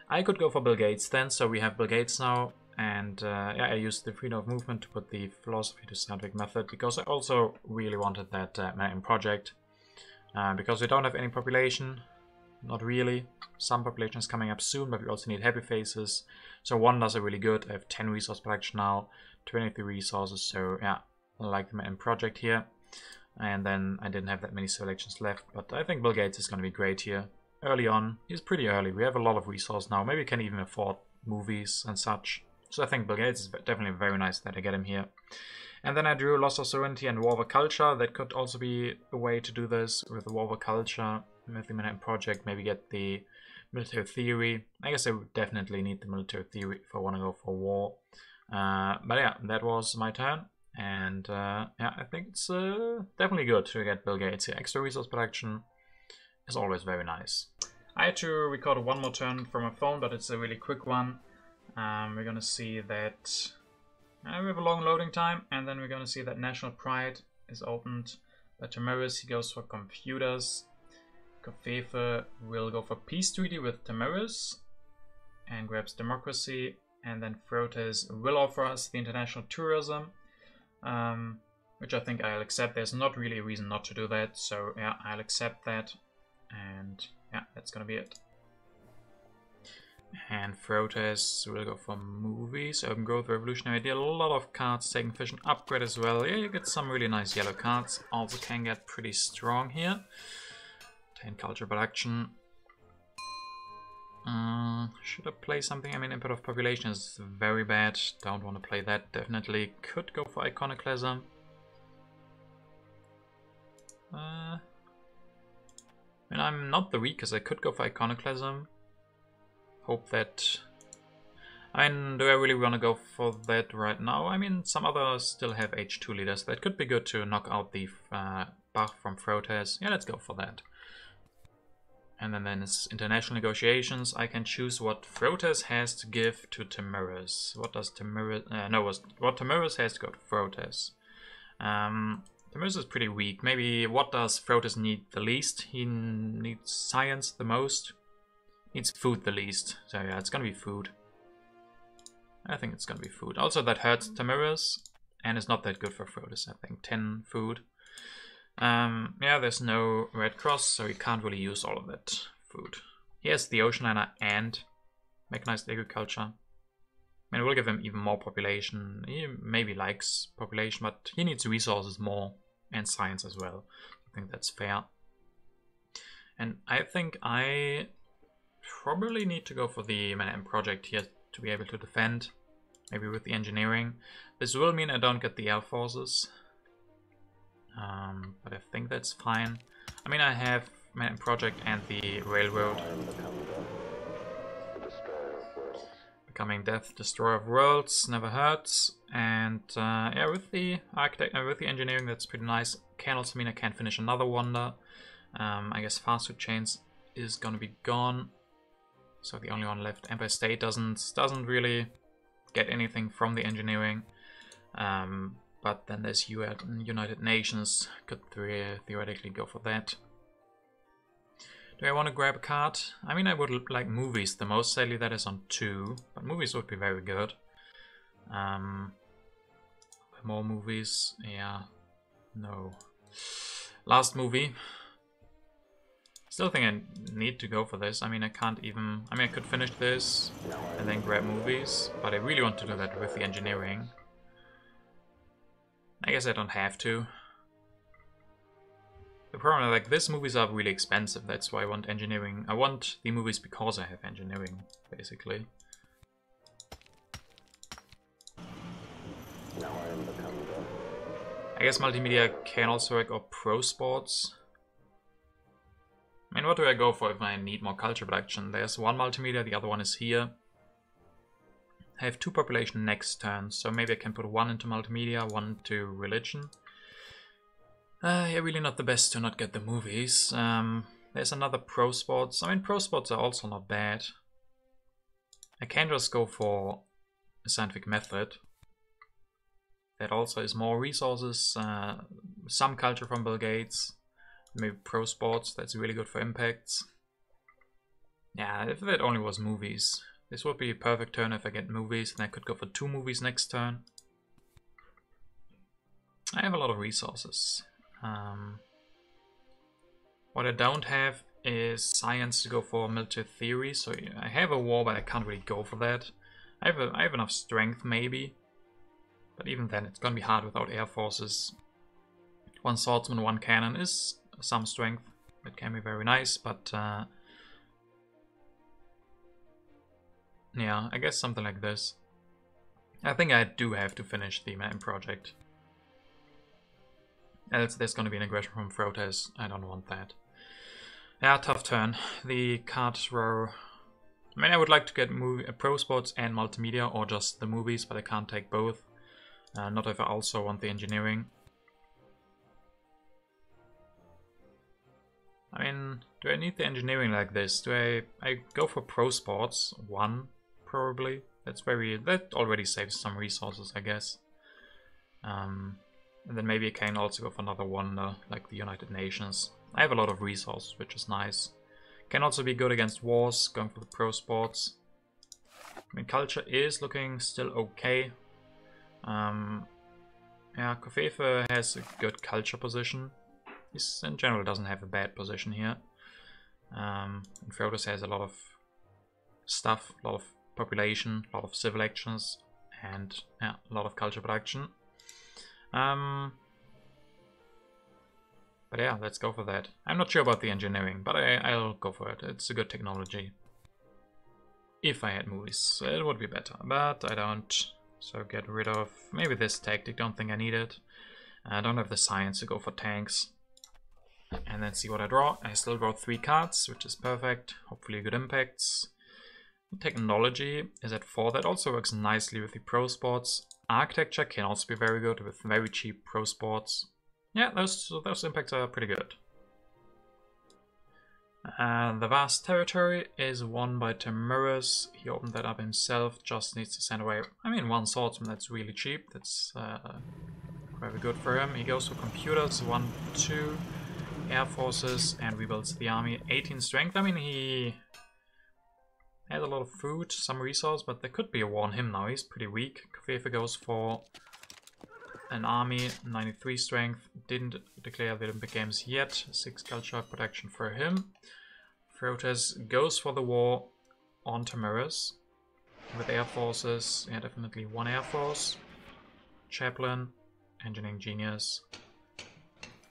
Speaker 1: I could go for Bill Gates then, so we have Bill Gates now, and yeah, I used the freedom of movement to put the philosophy to scientific method, because I also really wanted that in project, because we don't have any population, not really. Some population is coming up soon, but we also need happy faces, so wonders are really good. I have 10 resource production now, 23 resources, so yeah, I like the in project here. And then I didn't have that many selections left, but I think Bill Gates is going to be great here. Early on, he's pretty early. We have a lot of resources now. Maybe we can even afford movies and such. So I think Bill Gates is definitely very nice that I get him here. And then I drew Loss of Sovereignty and War over Culture. That could also be a way to do this with the War over Culture. With the Manhattan Project, maybe get the military theory. I guess I would definitely need the military theory if I want to go for war. But yeah, that was my turn. And yeah, I think it's definitely good to get Bill Gates here. Extra resource production is always very nice. I had to record one more turn from my phone, but it's a really quick one. We're gonna see that we have a long loading time, and then we're gonna see that National Pride is opened by Tamaris. He goes for computers. Kofefe will go for peace treaty with Tamaris and grabs democracy, and then Frotis will offer us the international tourism, which I think I'll accept. There's not really a reason not to do that, so yeah, I'll accept that, and yeah, that's gonna be it. And Frotis will go for movies, urban growth, revolutionary idea, a lot of cards, taking efficient upgrade as well. Yeah, you get some really nice yellow cards, also can get pretty strong here. 10 culture production. Should I play something? I mean, input of population is very bad. Don't want to play that. Definitely could go for iconoclasm. I mean, I'm not the weakest. I could go for iconoclasm. Hope that. I mean, do I really want to go for that right now? I mean, some others still have H2 leaders. That could be good to knock out the Bach from Frotis. Yeah, let's go for that. And then it's international negotiations. I can choose what Frotis has to give to Tamaris. What does Tamaris... what Tamaris has to go to Frotis. Tamaris is pretty weak. Maybe what does Frotis need the least? He needs science the most. Needs food the least. So yeah, it's gonna be food. I think it's gonna be food. Also, that hurts Tamaris. And it's not that good for Frotis, I think. 10 food. Yeah, there's no Red Cross, so he can't really use all of that food. He has the ocean liner and mechanized agriculture. I mean, it will give him even more population. He maybe likes population, but he needs resources more and science as well. I think that's fair. And I think I probably need to go for the Manhattan Project here to be able to defend. Maybe with the engineering. This will mean I don't get the air forces. But I think that's fine. I mean, I have Manhattan Project and the railroad. Becoming Death, Destroyer of Worlds, never hurts. And yeah, with the architect, with the engineering, that's pretty nice. Can also mean I can't finish another wonder. I guess fast food chains is gonna be gone. So the only one left, Empire State, doesn't really get anything from the engineering. But then there's United Nations, could theoretically go for that. Do I want to grab a card? I mean, I would like movies the most. Sadly, that is on 2, but movies would be very good. More movies, yeah, no. Last movie. Still think I need to go for this. I mean, I can't even... I mean, I could finish this and then grab movies, but I really want to do that with the engineering. I guess I don't have to. The problem is, like, these movies are really expensive. That's why I want engineering. I want the movies because I have engineering, basically. I guess multimedia can also work, or pro sports. I mean, what do I go for if I need more culture production? There's one multimedia, the other one is here. I have 2 population next turn, so maybe I can put 1 into multimedia, 1 into religion. Yeah, really not the best to not get the movies. There's another pro sports. I mean, pro sports are also not bad. I can just go for a scientific method. That also is more resources, some culture from Bill Gates, maybe pro sports, that's really good for impacts. Yeah, if it only was movies. This would be a perfect turn if I get movies, and I could go for 2 movies next turn. I have a lot of resources. What I don't have is science to go for military theory, so I have a war, but I can't really go for that. I have enough strength, maybe. But even then, it's gonna be hard without air forces. 1 swordsman, 1 cannon is some strength. It can be very nice, but yeah, I guess something like this. I think I do have to finish the main project. Else there's gonna be an aggression from Frotes. I don't want that. Yeah, tough turn. The cards were... I mean, I would like to get pro sports and multimedia, or just the movies, but I can't take both. Not if I also want the engineering. I mean, do I need the engineering like this? Do I go for pro sports? 1, probably. That already saves some resources, I guess. And then maybe I can also go for another wonder, like the United Nations. I have a lot of resources, which is nice. Can also be good against wars, going for the pro sports. I mean, culture is looking still okay. Yeah, Kofefe has a good culture position. He in general doesn't have a bad position here. And Frotus has a lot of stuff, a lot of population, a lot of civil actions, and yeah, a lot of culture production. But yeah, let's go for that. I'm not sure about the engineering, but I'll go for it. It's a good technology. If I had movies, it would be better, but I don't. So get rid of maybe this tactic, don't think I need it. I don't have the science to go for tanks. And then see what I draw. I still draw 3 cards, which is perfect. Hopefully good impacts. Technology is at 4. That also works nicely with the pro sports. Architecture can also be very good with very cheap pro sports. Yeah, those impacts are pretty good. The vast territory is won by Timurus. He opened that up himself, just needs to send away, I mean, 1 swordsman, that's really cheap. That's very good for him. He goes for computers, 1, 2, air forces, and rebuilds the army. 18 strength, I mean, he has a lot of food, some resource, but there could be a war on him now. He's pretty weak. Kofefe goes for an army, 93 strength, didn't declare the Olympic Games yet, 6 culture protection for him. Frotes goes for the war on Timurus with air forces. Yeah, definitely 1 air force, chaplain, engineering genius,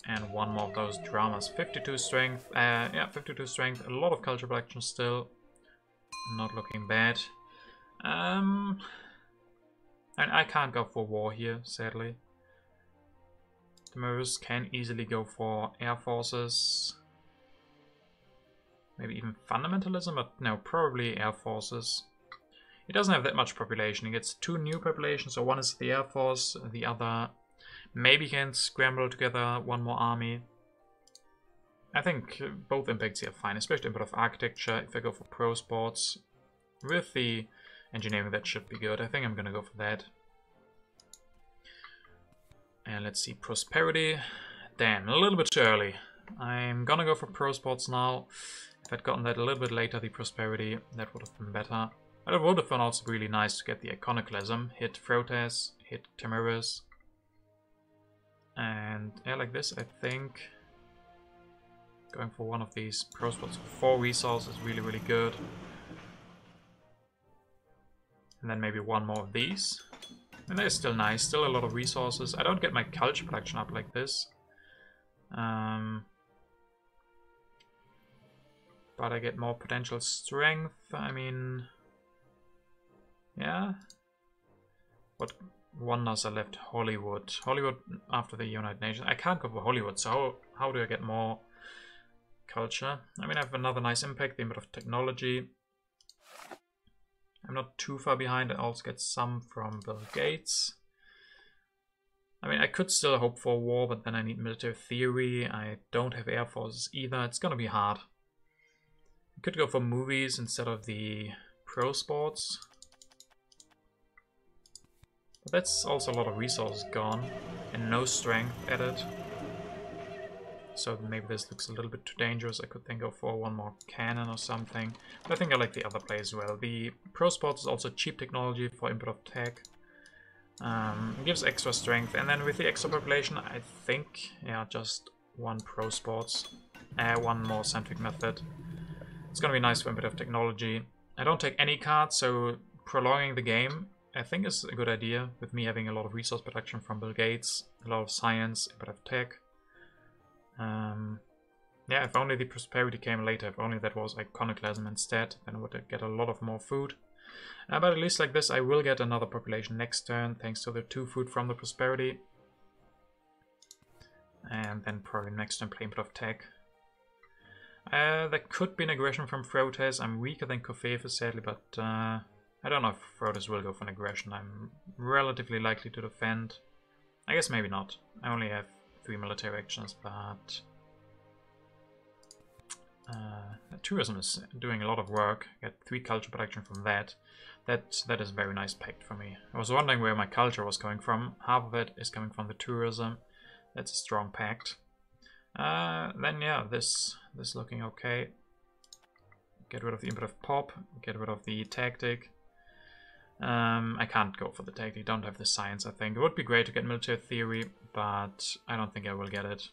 Speaker 1: and 1 more of those dramas. 52 strength, yeah, 52 strength, a lot of culture production still, not looking bad. And I can't go for war here, sadly. Timurus can easily go for air forces. Maybe even fundamentalism, but no, probably air forces. He doesn't have that much population. He gets 2 new populations, so 1 is the air force, the other maybe can scramble together 1 more army. I think both impacts here are fine, especially input of architecture. If I go for pro sports with the engineering, that should be good. I think I'm gonna go for that. And let's see, prosperity. Damn, a little bit too early. I'm gonna go for pro sports now. If I'd gotten that a little bit later, the prosperity, that would have been better. But it would have been also really nice to get the iconoclasm. Hit Frotes, hit Timurus. And yeah, like this, I think. Going for 1 of these pro sports for 4 resources is really, really good. And then maybe 1 more of these. And that is still nice, still a lot of resources. I don't get my culture production up like this. But I get more potential strength. I mean, yeah. What wonders are left? Hollywood. Hollywood after the United Nations. I can't go for Hollywood, so how do I get more culture? I mean, I have another nice impact, the input of technology. I'm not too far behind. I also get some from Bill Gates. I mean, I could still hope for a war, but then I need military theory. I don't have air forces either. It's gonna be hard. I could go for movies instead of the pro sports. But that's also a lot of resources gone and no strength added. So maybe this looks a little bit too dangerous. I could then go for one more cannon or something. But I think I like the other play as well. The pro sports is also cheap technology for input of tech. It gives extra strength, and then with the extra population, I think, yeah, just one pro sports, one more scientific method. It's gonna be nice for input of technology. I don't take any cards, so prolonging the game, I think, is a good idea. With me having a lot of resource production from Bill Gates, a lot of science, input of tech. Yeah, if only the prosperity came later, if only that was iconoclasm instead, then I would get a lot of more food. But at least like this, I will get another population next turn, thanks to the 2 food from the prosperity. And then probably next turn play input of tech. There could be an aggression from Frotes. I'm weaker than Kofefe, sadly, but I don't know if Frotes will go for an aggression. I'm relatively likely to defend. I guess maybe not. I only have 3 military actions, but tourism is doing a lot of work. I get 3 culture production from that. That is a very nice pact for me. I was wondering where my culture was coming from. Half of it is coming from the tourism. That's a strong pact. Then yeah, this looking okay. Get rid of the input of pop. Get rid of the tactic. I can't go for the tactic. Don't have the science. I think it would be great to get military theory, but I don't think I will get it.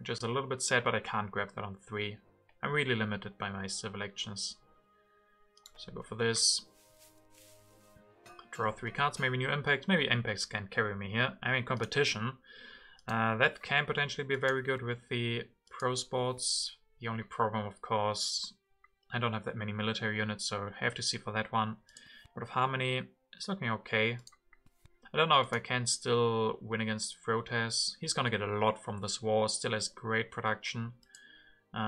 Speaker 1: Just a little bit sad, but I can't grab that on 3. I'm really limited by my civil actions. So go for this. Draw 3 cards, maybe new impacts. Maybe impacts can carry me here. I mean, competition. That can potentially be very good with the pro sports. The only problem, of course, I don't have that many military units, so I have to see for that one. But of harmony, it's looking okay. I don't know if I can still win against Frotes. He's gonna get a lot from this war, still has great production.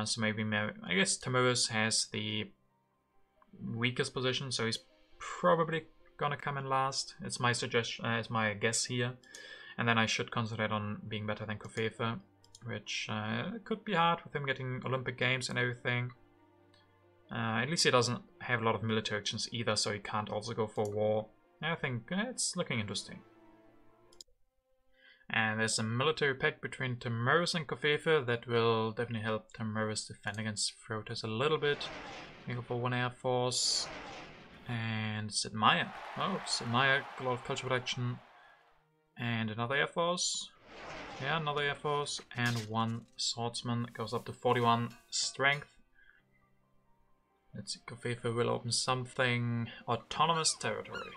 Speaker 1: So maybe, I guess Tamurus has the weakest position, so he's probably gonna come in last. It's my suggestion, it's my guess here. And then I should concentrate on being better than Kofefe, which could be hard with him getting Olympic Games and everything. At least he doesn't have a lot of military actions either, so he can't also go for war. I think it's looking interesting. And there's a military pact between Tamurus and Kofefe that will definitely help Tamurus defend against Frotes a little bit. We go for 1 Air Force. And Sid Meier. Oh, Sid Meier, a lot of culture production. And another Air Force. Yeah, another Air Force. And 1 Swordsman. Goes up to 41 strength. Let's see, Kofefe will open something. Autonomous territory.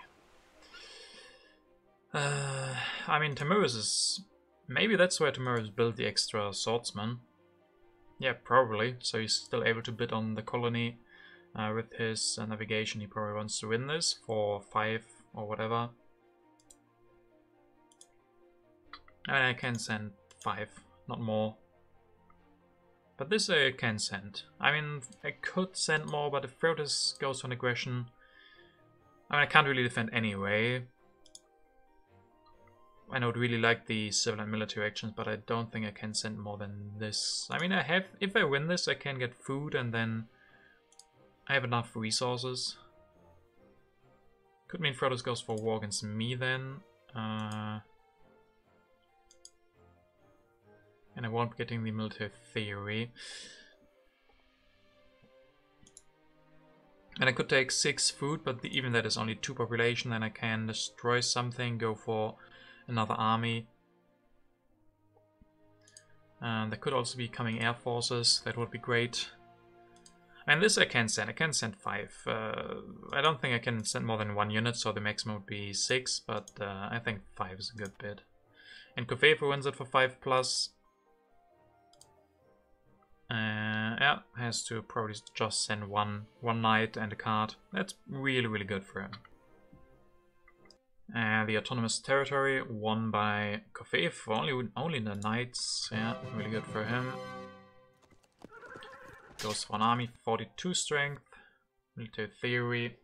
Speaker 1: I mean, Tamurus is... Maybe that's where Tamurus built the extra swordsman. Yeah, probably. So he's still able to bid on the colony. With his navigation, he probably wants to win this for 5 or whatever. I can send 5, not more. But this I can send. I mean, I could send more, but if Frotes goes for an aggression... I mean, I can't really defend anyway. I would really like the civil and military actions, but I don't think I can send more than this. I mean, I have... If I win this, I can get food, and then I have enough resources. Could mean Frotes goes for war against me then. And I won't be getting the military theory. And I could take 6 food, but even that is only 2 population, and I can destroy something, go for another army. There could also be coming air forces, that would be great. And this I can send 5. I don't think I can send more than 1 unit, so the maximum would be 6, but I think 5 is a good bid. And Kofefe wins it for 5+. Yeah, has to probably just send one knight and a card. That's really, really good for him. The autonomous territory won by Kofefe, only the knights. Yeah, really good for him. Goes for an army, 42 strength, military theory.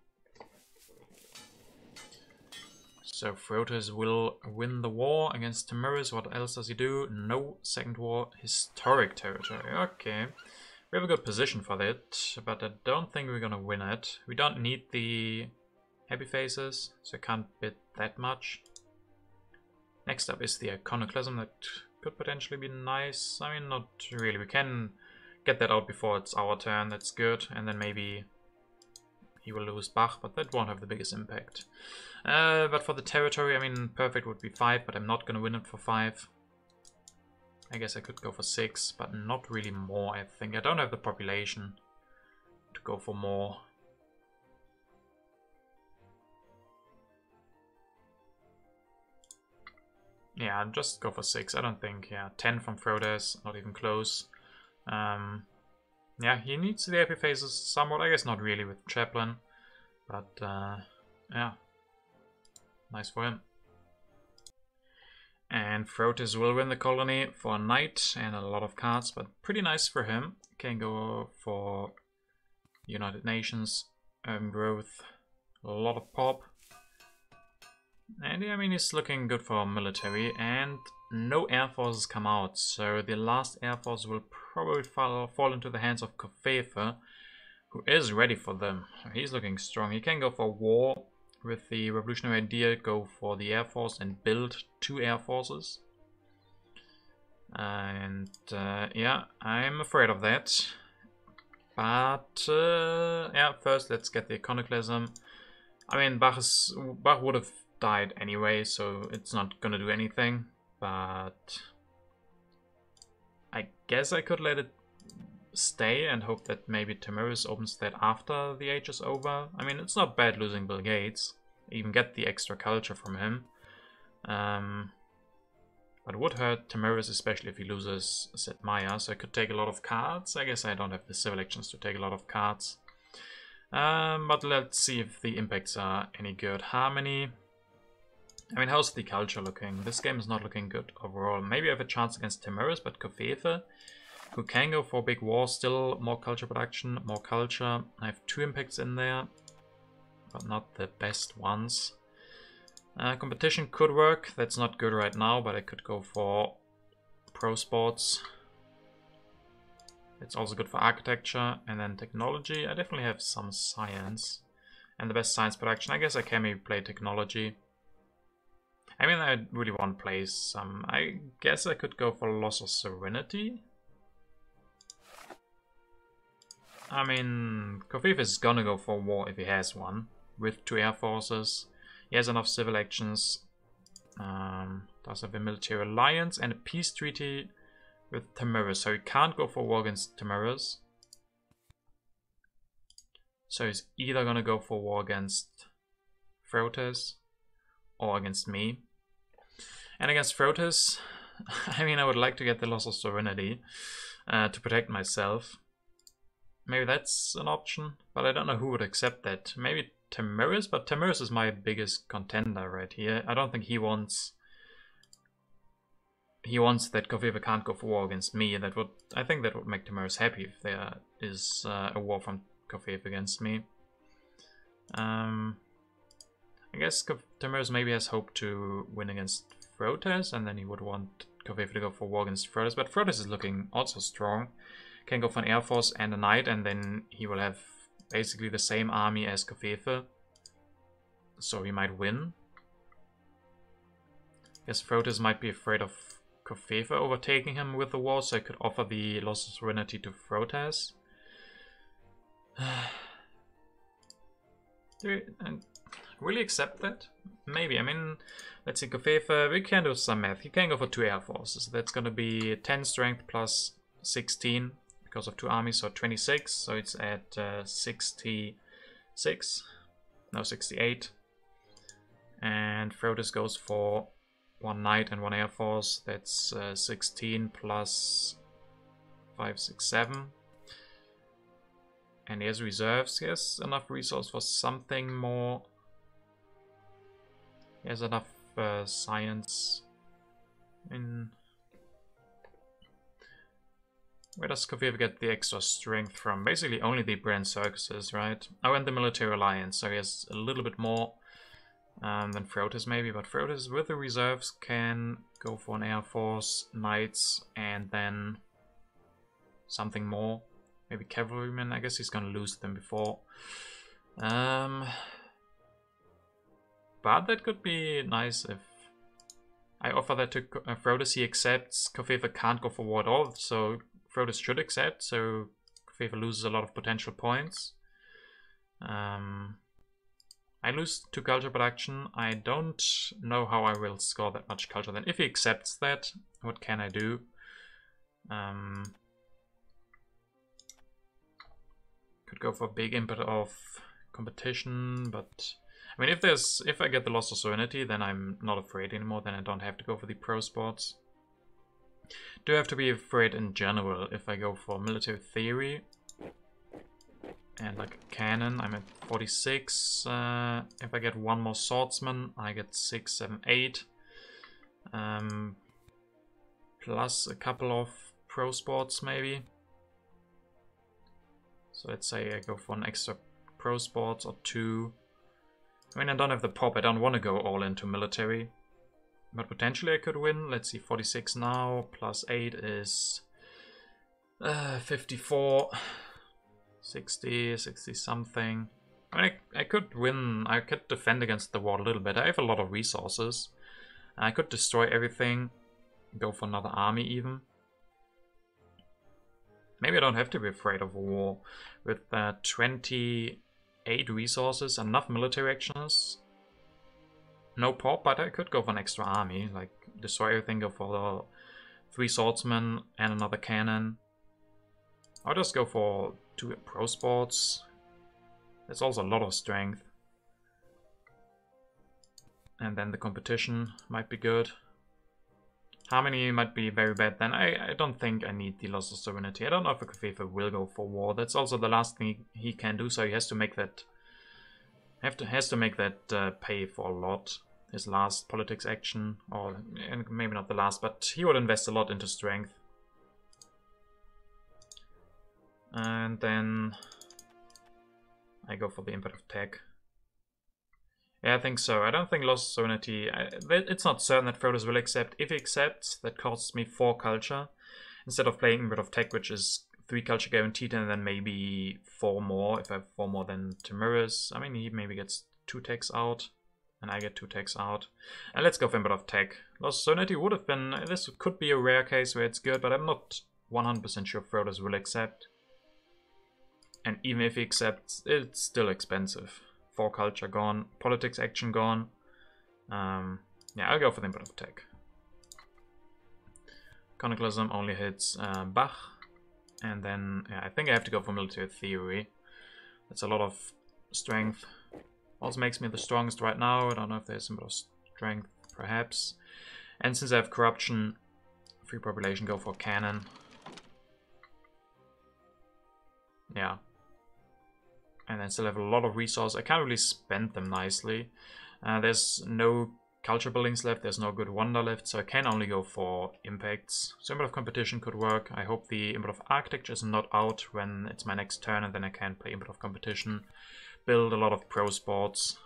Speaker 1: So Frotis will win the war against Tamiris. What else does he do? No, second war, historic territory. Okay. We have a good position for that, but I don't think we're gonna win it. We don't need the happy faces, so I can't bid that much. Next up is the iconoclasm. That could potentially be nice. I mean, not really. We can get that out before it's our turn. That's good. And then maybe he will lose Bach, but that won't have the biggest impact. But for the territory, I mean, perfect would be 5, but I'm not gonna win it for 5. I guess I could go for 6, but not really more, I think. I don't have the population to go for more. Yeah, just go for 6. I don't think, yeah. 10 from Frodes, not even close. Yeah, he needs the happy faces somewhat. I guess not really with Chaplain. But, yeah. Nice for him. And Frotis will win the colony for a knight and a lot of cards, but pretty nice for him. Can go for United Nations, growth, a lot of pop. And yeah, I mean, he's looking good for military, and no air forces come out. So the last air force will probably fall into the hands of Kofefe, who is ready for them. He's looking strong. He can go for war. With the revolutionary idea, go for the Air Force and build 2 Air Forces. And yeah, I'm afraid of that. But yeah, first let's get the iconoclasm. I mean, Bach would have died anyway, so it's not gonna do anything. But I guess I could let it stay and hope that maybe Tamiris opens that after the age is over. I mean, it's not bad losing Bill Gates. Even get the extra culture from him. But it would hurt Tamiris, especially if he loses Sid Meier. So I could take a lot of cards. I guess I don't have the civil actions to take a lot of cards. But let's see if the impacts are any good. Harmony. I mean, how's the culture looking? This game is not looking good overall. Maybe I have a chance against Tamiris, but Kofefe, who can go for big war, still more culture production, more culture. I have 2 impacts in there, but not the best ones. Competition could work. That's not good right now, but I could go for pro sports. It's also good for architecture. And then technology. I definitely have some science. And the best science production. I guess I can maybe play technology. I mean, I really want to play some. I guess I could go for loss of serenity. I mean, Kofefe is gonna go for war if he has one, with 2 air forces. He has enough civil actions. Does have a military alliance and a peace treaty with Tamiris, so he can't go for war against Tamiris. So he's either gonna go for war against Frotis or against me. And against Frotis, I mean, I would like to get the loss of serenity to protect myself. Maybe that's an option, but I don't know who would accept that. Maybe Tamiris, but Tamiris is my biggest contender right here. I don't think he wants that Kofefe can't go for war against me. I think that would make Tamiris happy if there is a war from Kofefe against me. I guess Tamiris maybe has hope to win against Frotis, and then he would want Kofefe to go for war against Frotis, but Frotis is looking also strong. Can go for an air force and a knight, and then he will have basically the same army as Kofefe. So he might win. Guess Frotis might be afraid of Kofefe overtaking him with the war, so I could offer the loss of serenity to Frotis. Do I really accept that? Maybe. I mean, let's see, Kofefe, we can do some math. He can go for 2 air forces. That's gonna be 10 strength plus 16. Because of 2 armies, so 26, so it's at 66, no 68. And Frotis goes for 1 knight and 1 air force, that's 16 plus 5, 6, 7. And he has reserves, he has enough resource for something more. He has enough science in... Where does Kofefe get the extra strength from? Basically only the brand circuses, right? Oh, and the military alliance, so he has a little bit more. Then Frotis maybe, but Frotis with the reserves can go for an Air Force, Knights, and then something more. Maybe Cavalrymen. I guess he's gonna lose them before. But that could be nice if I offer that to Frotis. He accepts. Kofefe can't go for war at all, so Frotis should accept. So Kofefe loses a lot of potential points. I lose 2 culture production. I don't know how I will score that much culture then. If he accepts that, what can I do? Could go for a big input of competition, but I mean, if I get the loss of sovereignty, then I'm not afraid anymore. Then I don't have to go for the pro sports. Do have to be afraid in general if I go for military theory. And like a cannon, I'm at 46. If I get 1 more swordsman, I get 6, 7, 8. Plus a couple of pro sports maybe. So let's say I go for an extra pro sports or 2. I mean, I don't have the pop, I don't want to go all into military. But potentially I could win. Let's see, 46 now, plus 8 is 54. 60 something. I mean, I could win. I could defend against the war a little bit. I have a lot of resources. I could destroy everything. Go for another army even. Maybe I don't have to be afraid of a war. With 28 resources, enough military actions. No pop, but I could go for an extra army. Like, destroy everything, go for the 3 swordsmen and another cannon. I'll just go for 2 pro sports. That's also a lot of strength. And then the competition might be good. Harmony might be very bad then. I don't think I need the loss of sovereignty. I don't know if Kofefe will go for war. That's also the last thing he can do, so he has to make that has to make that pay for a lot. His last politics action, or maybe not the last, but he would invest a lot into strength. And then I go for the input of tech. Yeah, I think so. I don't think loss of sovereignty. It's not certain that Frotis will accept. If he accepts, that costs me 4 culture. Instead of playing input of tech, which is 3 culture guaranteed, and then maybe 4 more. If I have 4 more, then Tamiris. I mean, he maybe gets 2 techs out. And I get 2 techs out. And let's go for input of tech. Loss of sovereignty would have been... This could be a rare case where it's good, but I'm not 100% sure Frotis will accept. And even if he accepts, it's still expensive. 4 culture gone, politics action gone. Yeah, I'll go for the input of tech. Iconoclasm only hits Bach. And then, yeah, I think I have to go for military theory. That's a lot of strength. Also makes me the strongest right now. I don't know if there's some bit of strength, perhaps. And since I have corruption, free population, go for cannon. Yeah. And then still have a lot of resources. I can't really spend them nicely. There's no culture buildings left. There's no good wonder left. So I can only go for impacts. So input of competition could work. I hope the input of architecture is not out when it's my next turn. And then I can play input of competition. Build a lot of pro sports.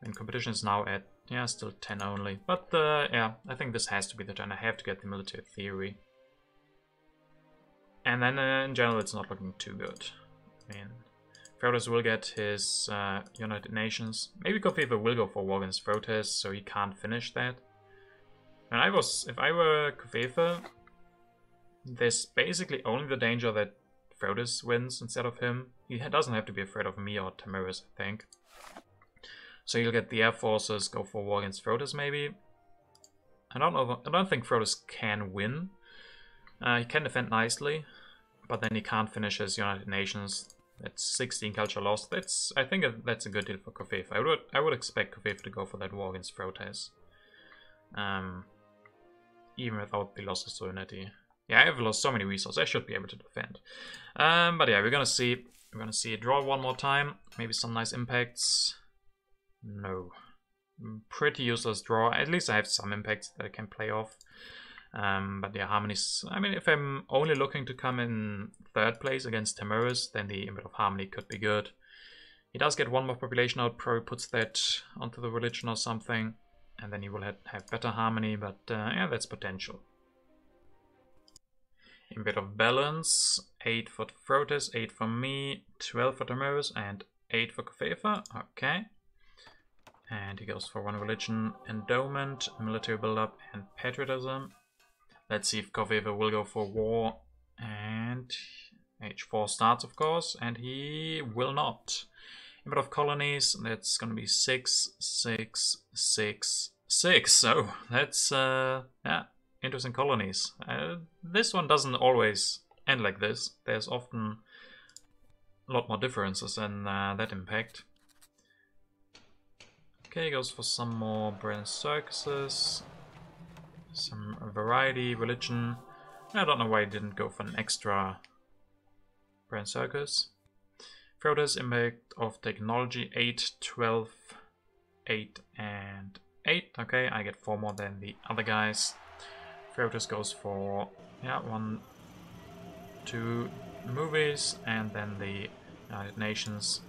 Speaker 1: And competition is now at, yeah, still 10 only. But yeah, I think this has to be the turn. I have to get the military theory. And then in general, it's not looking too good. I mean, Frotis will get his United Nations. Maybe Kofefe will go for war against Frotis, so he can't finish that. And if I were Kofefe, there's basically only the danger that Frotis wins instead of him. He doesn't have to be afraid of me or Tamiris, I think. So he'll get the air forces, go for war against Frotis maybe. I don't think Frotis can win. He can defend nicely, but then he can't finish his United Nations. That's 16 culture lost. I think that's a good deal for Kofefe. I would expect Kofefe to go for that war against Frotis. Even without the loss of sovereignty. Yeah, I have lost so many resources. I should be able to defend. But yeah, we're gonna see. We're gonna see. Draw one more time. Maybe some nice impacts. No. Pretty useless draw. At least I have some impacts that I can play off. But yeah, harmonies. I mean, if I'm only looking to come in 3rd place against Tamiris, then the input of harmony could be good. He does get one more population out, probably puts that onto the religion or something, and then he will have better harmony, but yeah, that's potential. In bit of balance, 8 for Frotes, 8 for me, 12 for Damaris, and 8 for Kofefa. Okay. And he goes for one religion, endowment, military build-up, and patriotism. Let's see if Kofefa will go for war. And H4 starts, of course, and he will not. In bit of colonies, that's gonna be 6, 6, 6, 6. So that's yeah. Interesting colonies. This one doesn't always end like this. There's often a lot more differences than that impact. Okay, goes for some more brand circuses. Some variety, religion. I don't know why he didn't go for an extra brand circus. Froda's impact of technology 8, 12, 8, and 8. Okay, I get 4 more than the other guys. Frotus goes for, yeah, 1, 2 movies, and then the United Nations.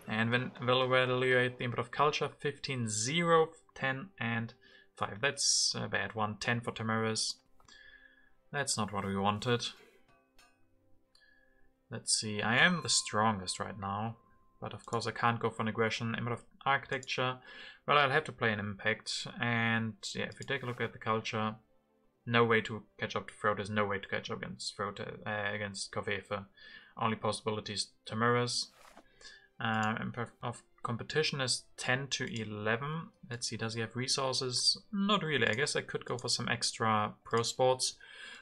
Speaker 1: And when we'll evaluate the input of culture, 15, 0, 10, and 5. That's a bad one. 10 for Tamaris. That's not what we wanted. Let's see, I am the strongest right now, but of course I can't go for an aggression. Input of architecture, well, I'll have to play an impact, and yeah, if we take a look at the culture, no way to catch up to Frotus, no way to catch up against against Kofefa. Only possibilities Tamaris. Of competition is 10 to 11. Let's see, does he have resources? Not really. I guess I could go for some extra pro sports.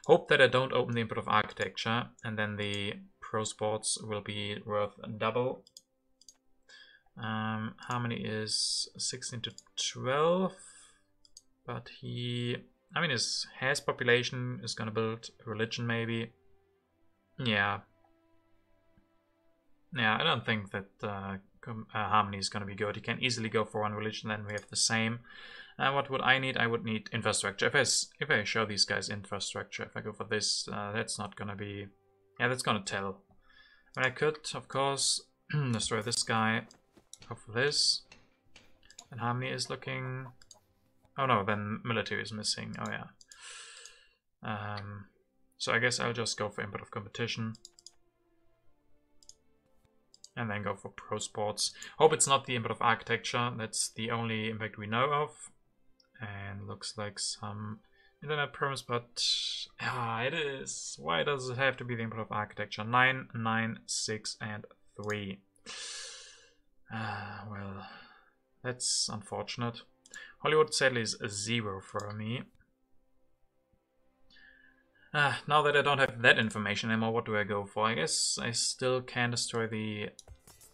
Speaker 1: Hope that I don't open the input of architecture, and then the pro sports will be worth double. Harmony is 16 to 12, but he... I mean, his population is gonna build religion, maybe. Yeah. Yeah, I don't think that harmony is gonna be good. He can easily go for one religion, then we have the same. What would I need? I would need infrastructure. If I show these guys infrastructure, if I go for this, that's not gonna be... Yeah, that's gonna tell. I mean, I could, of course, destroy this guy. Go for this. And harmony is looking... Oh no, then military is missing. Oh yeah. So I guess I'll just go for input of competition. And then go for pro sports. Hope it's not the input of architecture. That's the only impact we know of. And looks like some internet perms, but it is. Why does it have to be the input of architecture? 9, 9, 6, and 3. Well, that's unfortunate. Hollywood sadly is a 0 for me. Now that I don't have that information anymore, what do I go for? I guess I still can destroy the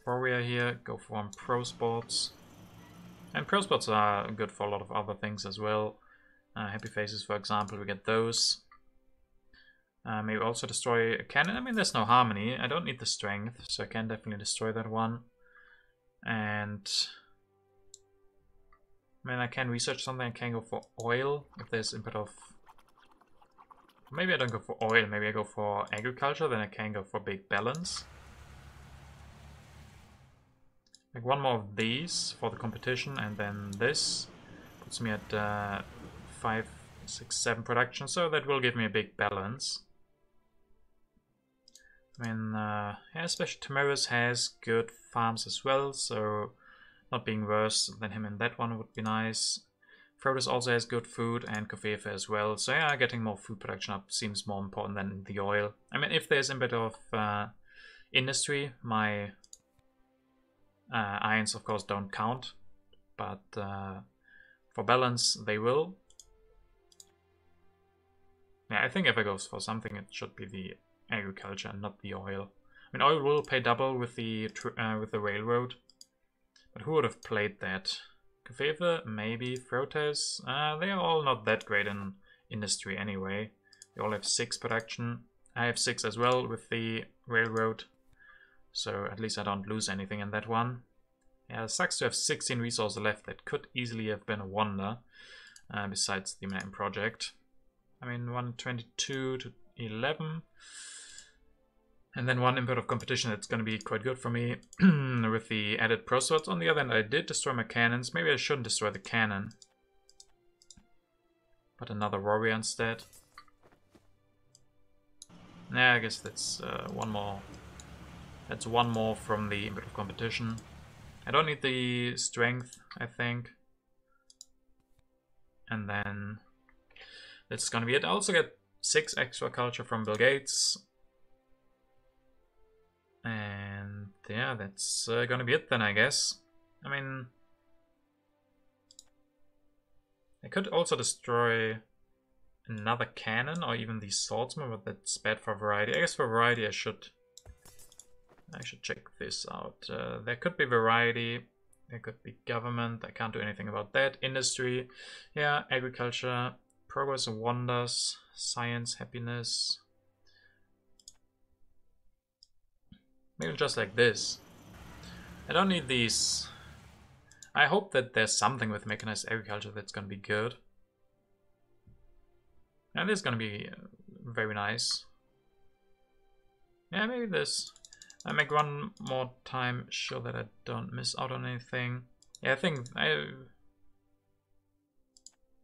Speaker 1: warrior here. Go for pro sports. And pro sports are good for a lot of other things as well. Happy faces, for example, we get those. Maybe also destroy a cannon. I mean, there's no harmony. I don't need the strength, so I can definitely destroy that one. And... I mean, I can research something. I can go for oil if there's input of... Maybe I don't go for oil. Maybe I go for agriculture. Then I can go for big balance. Like one more of these for the competition, and then this puts me at 5, 6, 7 production. So that will give me a big balance. I mean, yeah, especially Tamaris has good farms as well, so... Not being worse than him in that one would be nice. Frotus also has good food, and Kofefa as well. So yeah, getting more food production up seems more important than the oil. I mean, if there's a bit of industry, my irons of course don't count. But for balance, they will. Yeah, I think if I go for something, it should be the agriculture and not the oil. I mean, oil will pay double with the railroad. But who would have played that? Kofefa, maybe. Frotes, they are all not that great in industry anyway. They all have 6 production. I have 6 as well with the railroad. So at least I don't lose anything in that one. Yeah, it sucks to have 16 resources left. That could easily have been a wonder. Besides the main project. I mean, 122 to 11. And then one input of competition that's going to be quite good for me with the added pro swords. On the other hand, I did destroy my cannons. Maybe I shouldn't destroy the cannon, but another warrior instead. Yeah, I guess that's one more. That's one more from the input of competition. I don't need the strength, I think. And then that's gonna be it. I also get 6 extra culture from Bill Gates. And yeah, that's gonna be it then, I guess. I mean, I could also destroy another cannon or even the swordsman, but that's bad for variety. I guess for variety I should check this out. There could be variety, there could be government, I can't do anything about that. Industry, yeah, agriculture, progress and wonders, science, happiness. Maybe just like this. I don't need these. I hope that there's something with mechanized agriculture that's gonna be good. And this is gonna be very nice. Yeah, maybe this. I make one more time sure that I don't miss out on anything. Yeah, I think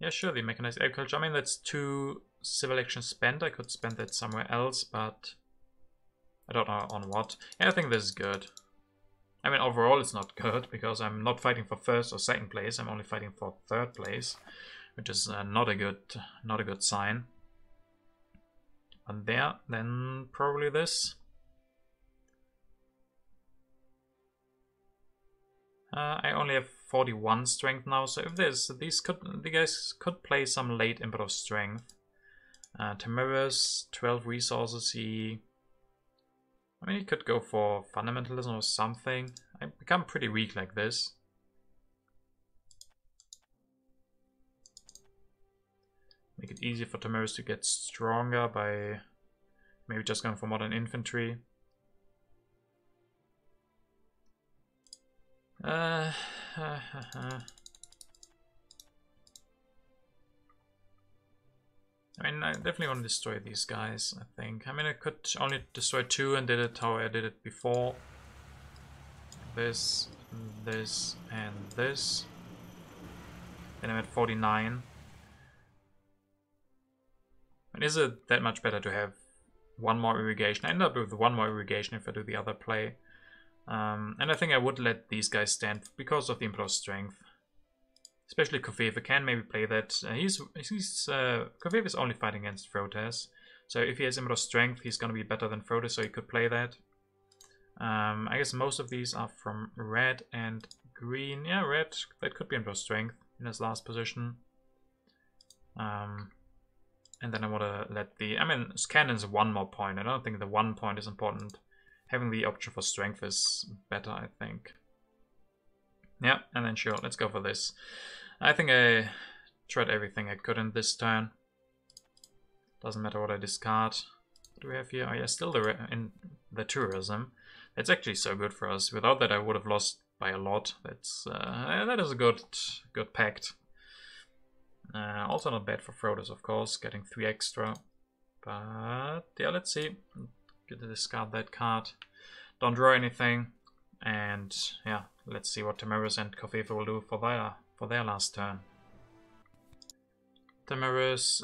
Speaker 1: yeah, sure, the mechanized agriculture. I mean, that's 2 civil action spent. I could spend that somewhere else, but I don't know on what. Yeah, I think this is good. I mean, overall it's not good, because I'm not fighting for 1st or 2nd place. I'm only fighting for 3rd place, which is not a good sign. And there, then probably this. I only have 41 strength now, so if these guys could play some late input of strength. Tamiris, 12 resources. He could go for fundamentalism or something. I become pretty weak like this. Make it easier for Tamiris to get stronger by maybe just going for modern infantry. I mean, I definitely want to destroy these guys, I think. I mean, I could only destroy 2 and did it how I did it before. This, this, and this. Then I'm at 49. And is it that much better to have one more irrigation? I end up with one more irrigation if I do the other play. And I think I would let these guys stand because of the improved strength. Especially Kofefe can maybe play that. Kofefe is only fighting against Frotes. So if he has improved strength, he's going to be better than Frotes, so he could play that. I guess most of these are from red and green. Yeah, red, that could be improved strength in his last position. And then I want to let the... I mean, cannon's 1 more point. I don't think the 1 point is important. Having the option for strength is better, I think. Yeah, and then sure, let's go for this. I think I tried everything I could in this turn. Doesn't matter what I discard. What do we have here? Oh yeah, still the tourism. That's actually so good for us. Without that I would have lost by a lot. That's that is a good pact. Also not bad for Frodos, of course, getting 3 extra. But yeah, let's see. Get to discard that card. Don't draw anything. And yeah, let's see what Tamiris and Kofefe will do for their last turn. Tamiris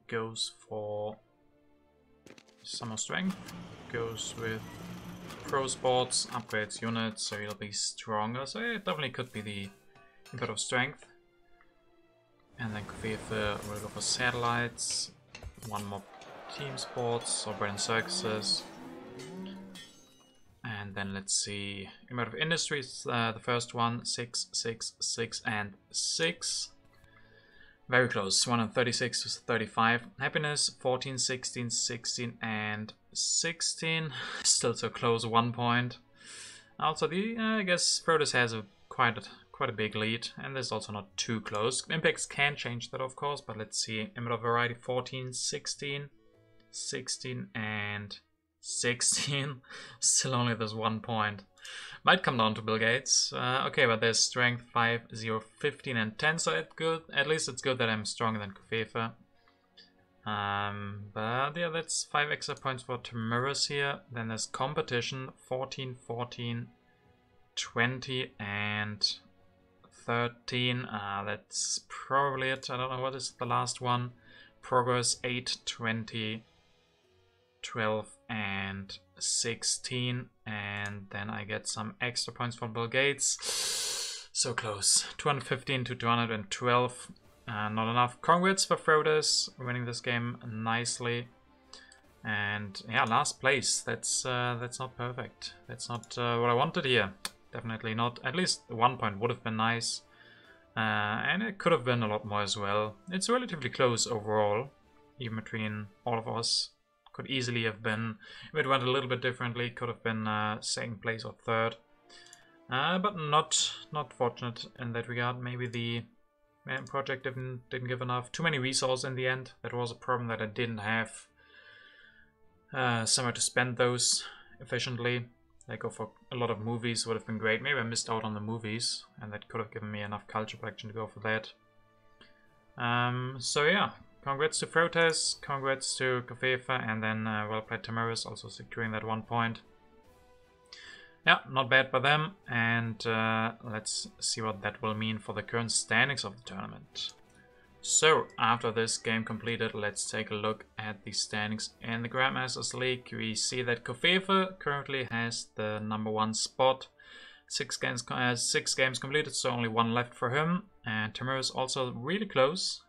Speaker 1: goes for Summer Strength, goes with Pro Sports, upgrades units, so he'll be stronger. So it definitely could be the input of Strength. And then Kofefe will go for Satellites, 1 more Team Sports or Bread and Circuses. And then let's see, amount of industries, the first one, 6, 6, 6, and 6. Very close, 136 to 35. Happiness, 14, 16, 16, and 16. Still so close, 1 point. Also, I guess Frodos has quite a big lead, and this is also not too close. Impacts can change that, of course, but let's see. Amount of variety, 14, 16, 16, and 16. Still only this 1 point. Might come down to Bill Gates. Okay, but there's strength 5, 0, 15, and 10, so it's good. At least it's good that I'm stronger than Kofefe. But yeah, that's 5 extra points for Timurus here. Then there's competition, 14, 14, 20, and 13. That's probably it. I don't know what is the last one. Progress, 8, 20, 12, and 16. And then I get some extra points from Bill Gates. So close. 215 to 212. Not enough. Congrats for Frodas winning this game nicely. And yeah, last place. That's not perfect. That's not what I wanted here. Definitely not. At least 1 point would have been nice. And it could have been a lot more as well. It's relatively close overall, even between all of us. Could easily have been, if it went a little bit differently, could have been second place or third. But not fortunate in that regard. Maybe the project didn't give enough. Too many resources in the end. That was a problem, that I didn't have somewhere to spend those efficiently. Like go for a lot of movies would have been great. Maybe I missed out on the movies, and that could have given me enough culture production to go for that. So yeah, congrats to Frotes, congrats to Kofefa, and then well played Tamaris, also securing that 1 point. Yeah, not bad by them, and let's see what that will mean for the current standings of the tournament. So, after this game completed, let's take a look at the standings in the Grandmasters League. We see that Kofefe currently has the #1 spot. 6 games completed, so only 1 left for him. And Tamir is also really close,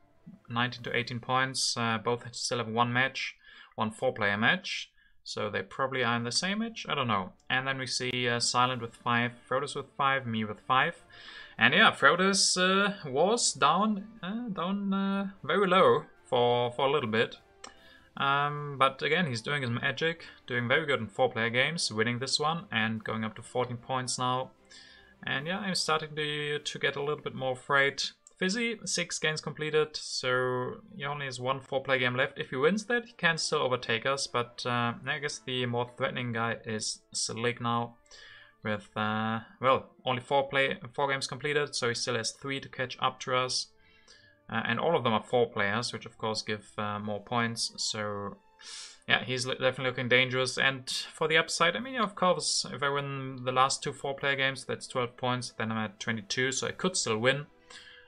Speaker 1: 19 to 18 points. Both still have 1 match, 1 4-player match. So they probably are in the same match, I don't know. And then we see Silent with 5, Frodis with 5, me with 5. And yeah, Frodis was down very low for a little bit. But again, he's doing his magic, doing very good in 4-player games, winning this one and going up to 14 points now. And yeah, I'm starting to get a little bit more afraid. Fizzy, 6 games completed, so he only has 1 4-player game left. If he wins that, he can still overtake us, but I guess the more threatening guy is Slick now. With, well, only 4 games completed, so he still has 3 to catch up to us. And all of them are 4 players, which of course give more points. So, yeah, he's definitely looking dangerous. And for the upside, I mean, of course, if I win the last 2 4-player games, that's 12 points. Then I'm at 22, so I could still win.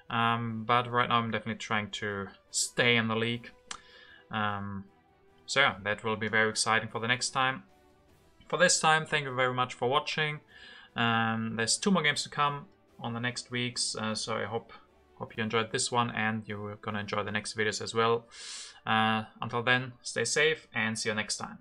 Speaker 1: But right now I'm definitely trying to stay in the league. So yeah, that will be very exciting for the next time. For this time, thank you very much for watching. There's 2 more games to come on the next weeks, so I hope you enjoyed this one and you're gonna enjoy the next videos as well. Until then, stay safe and see you next time.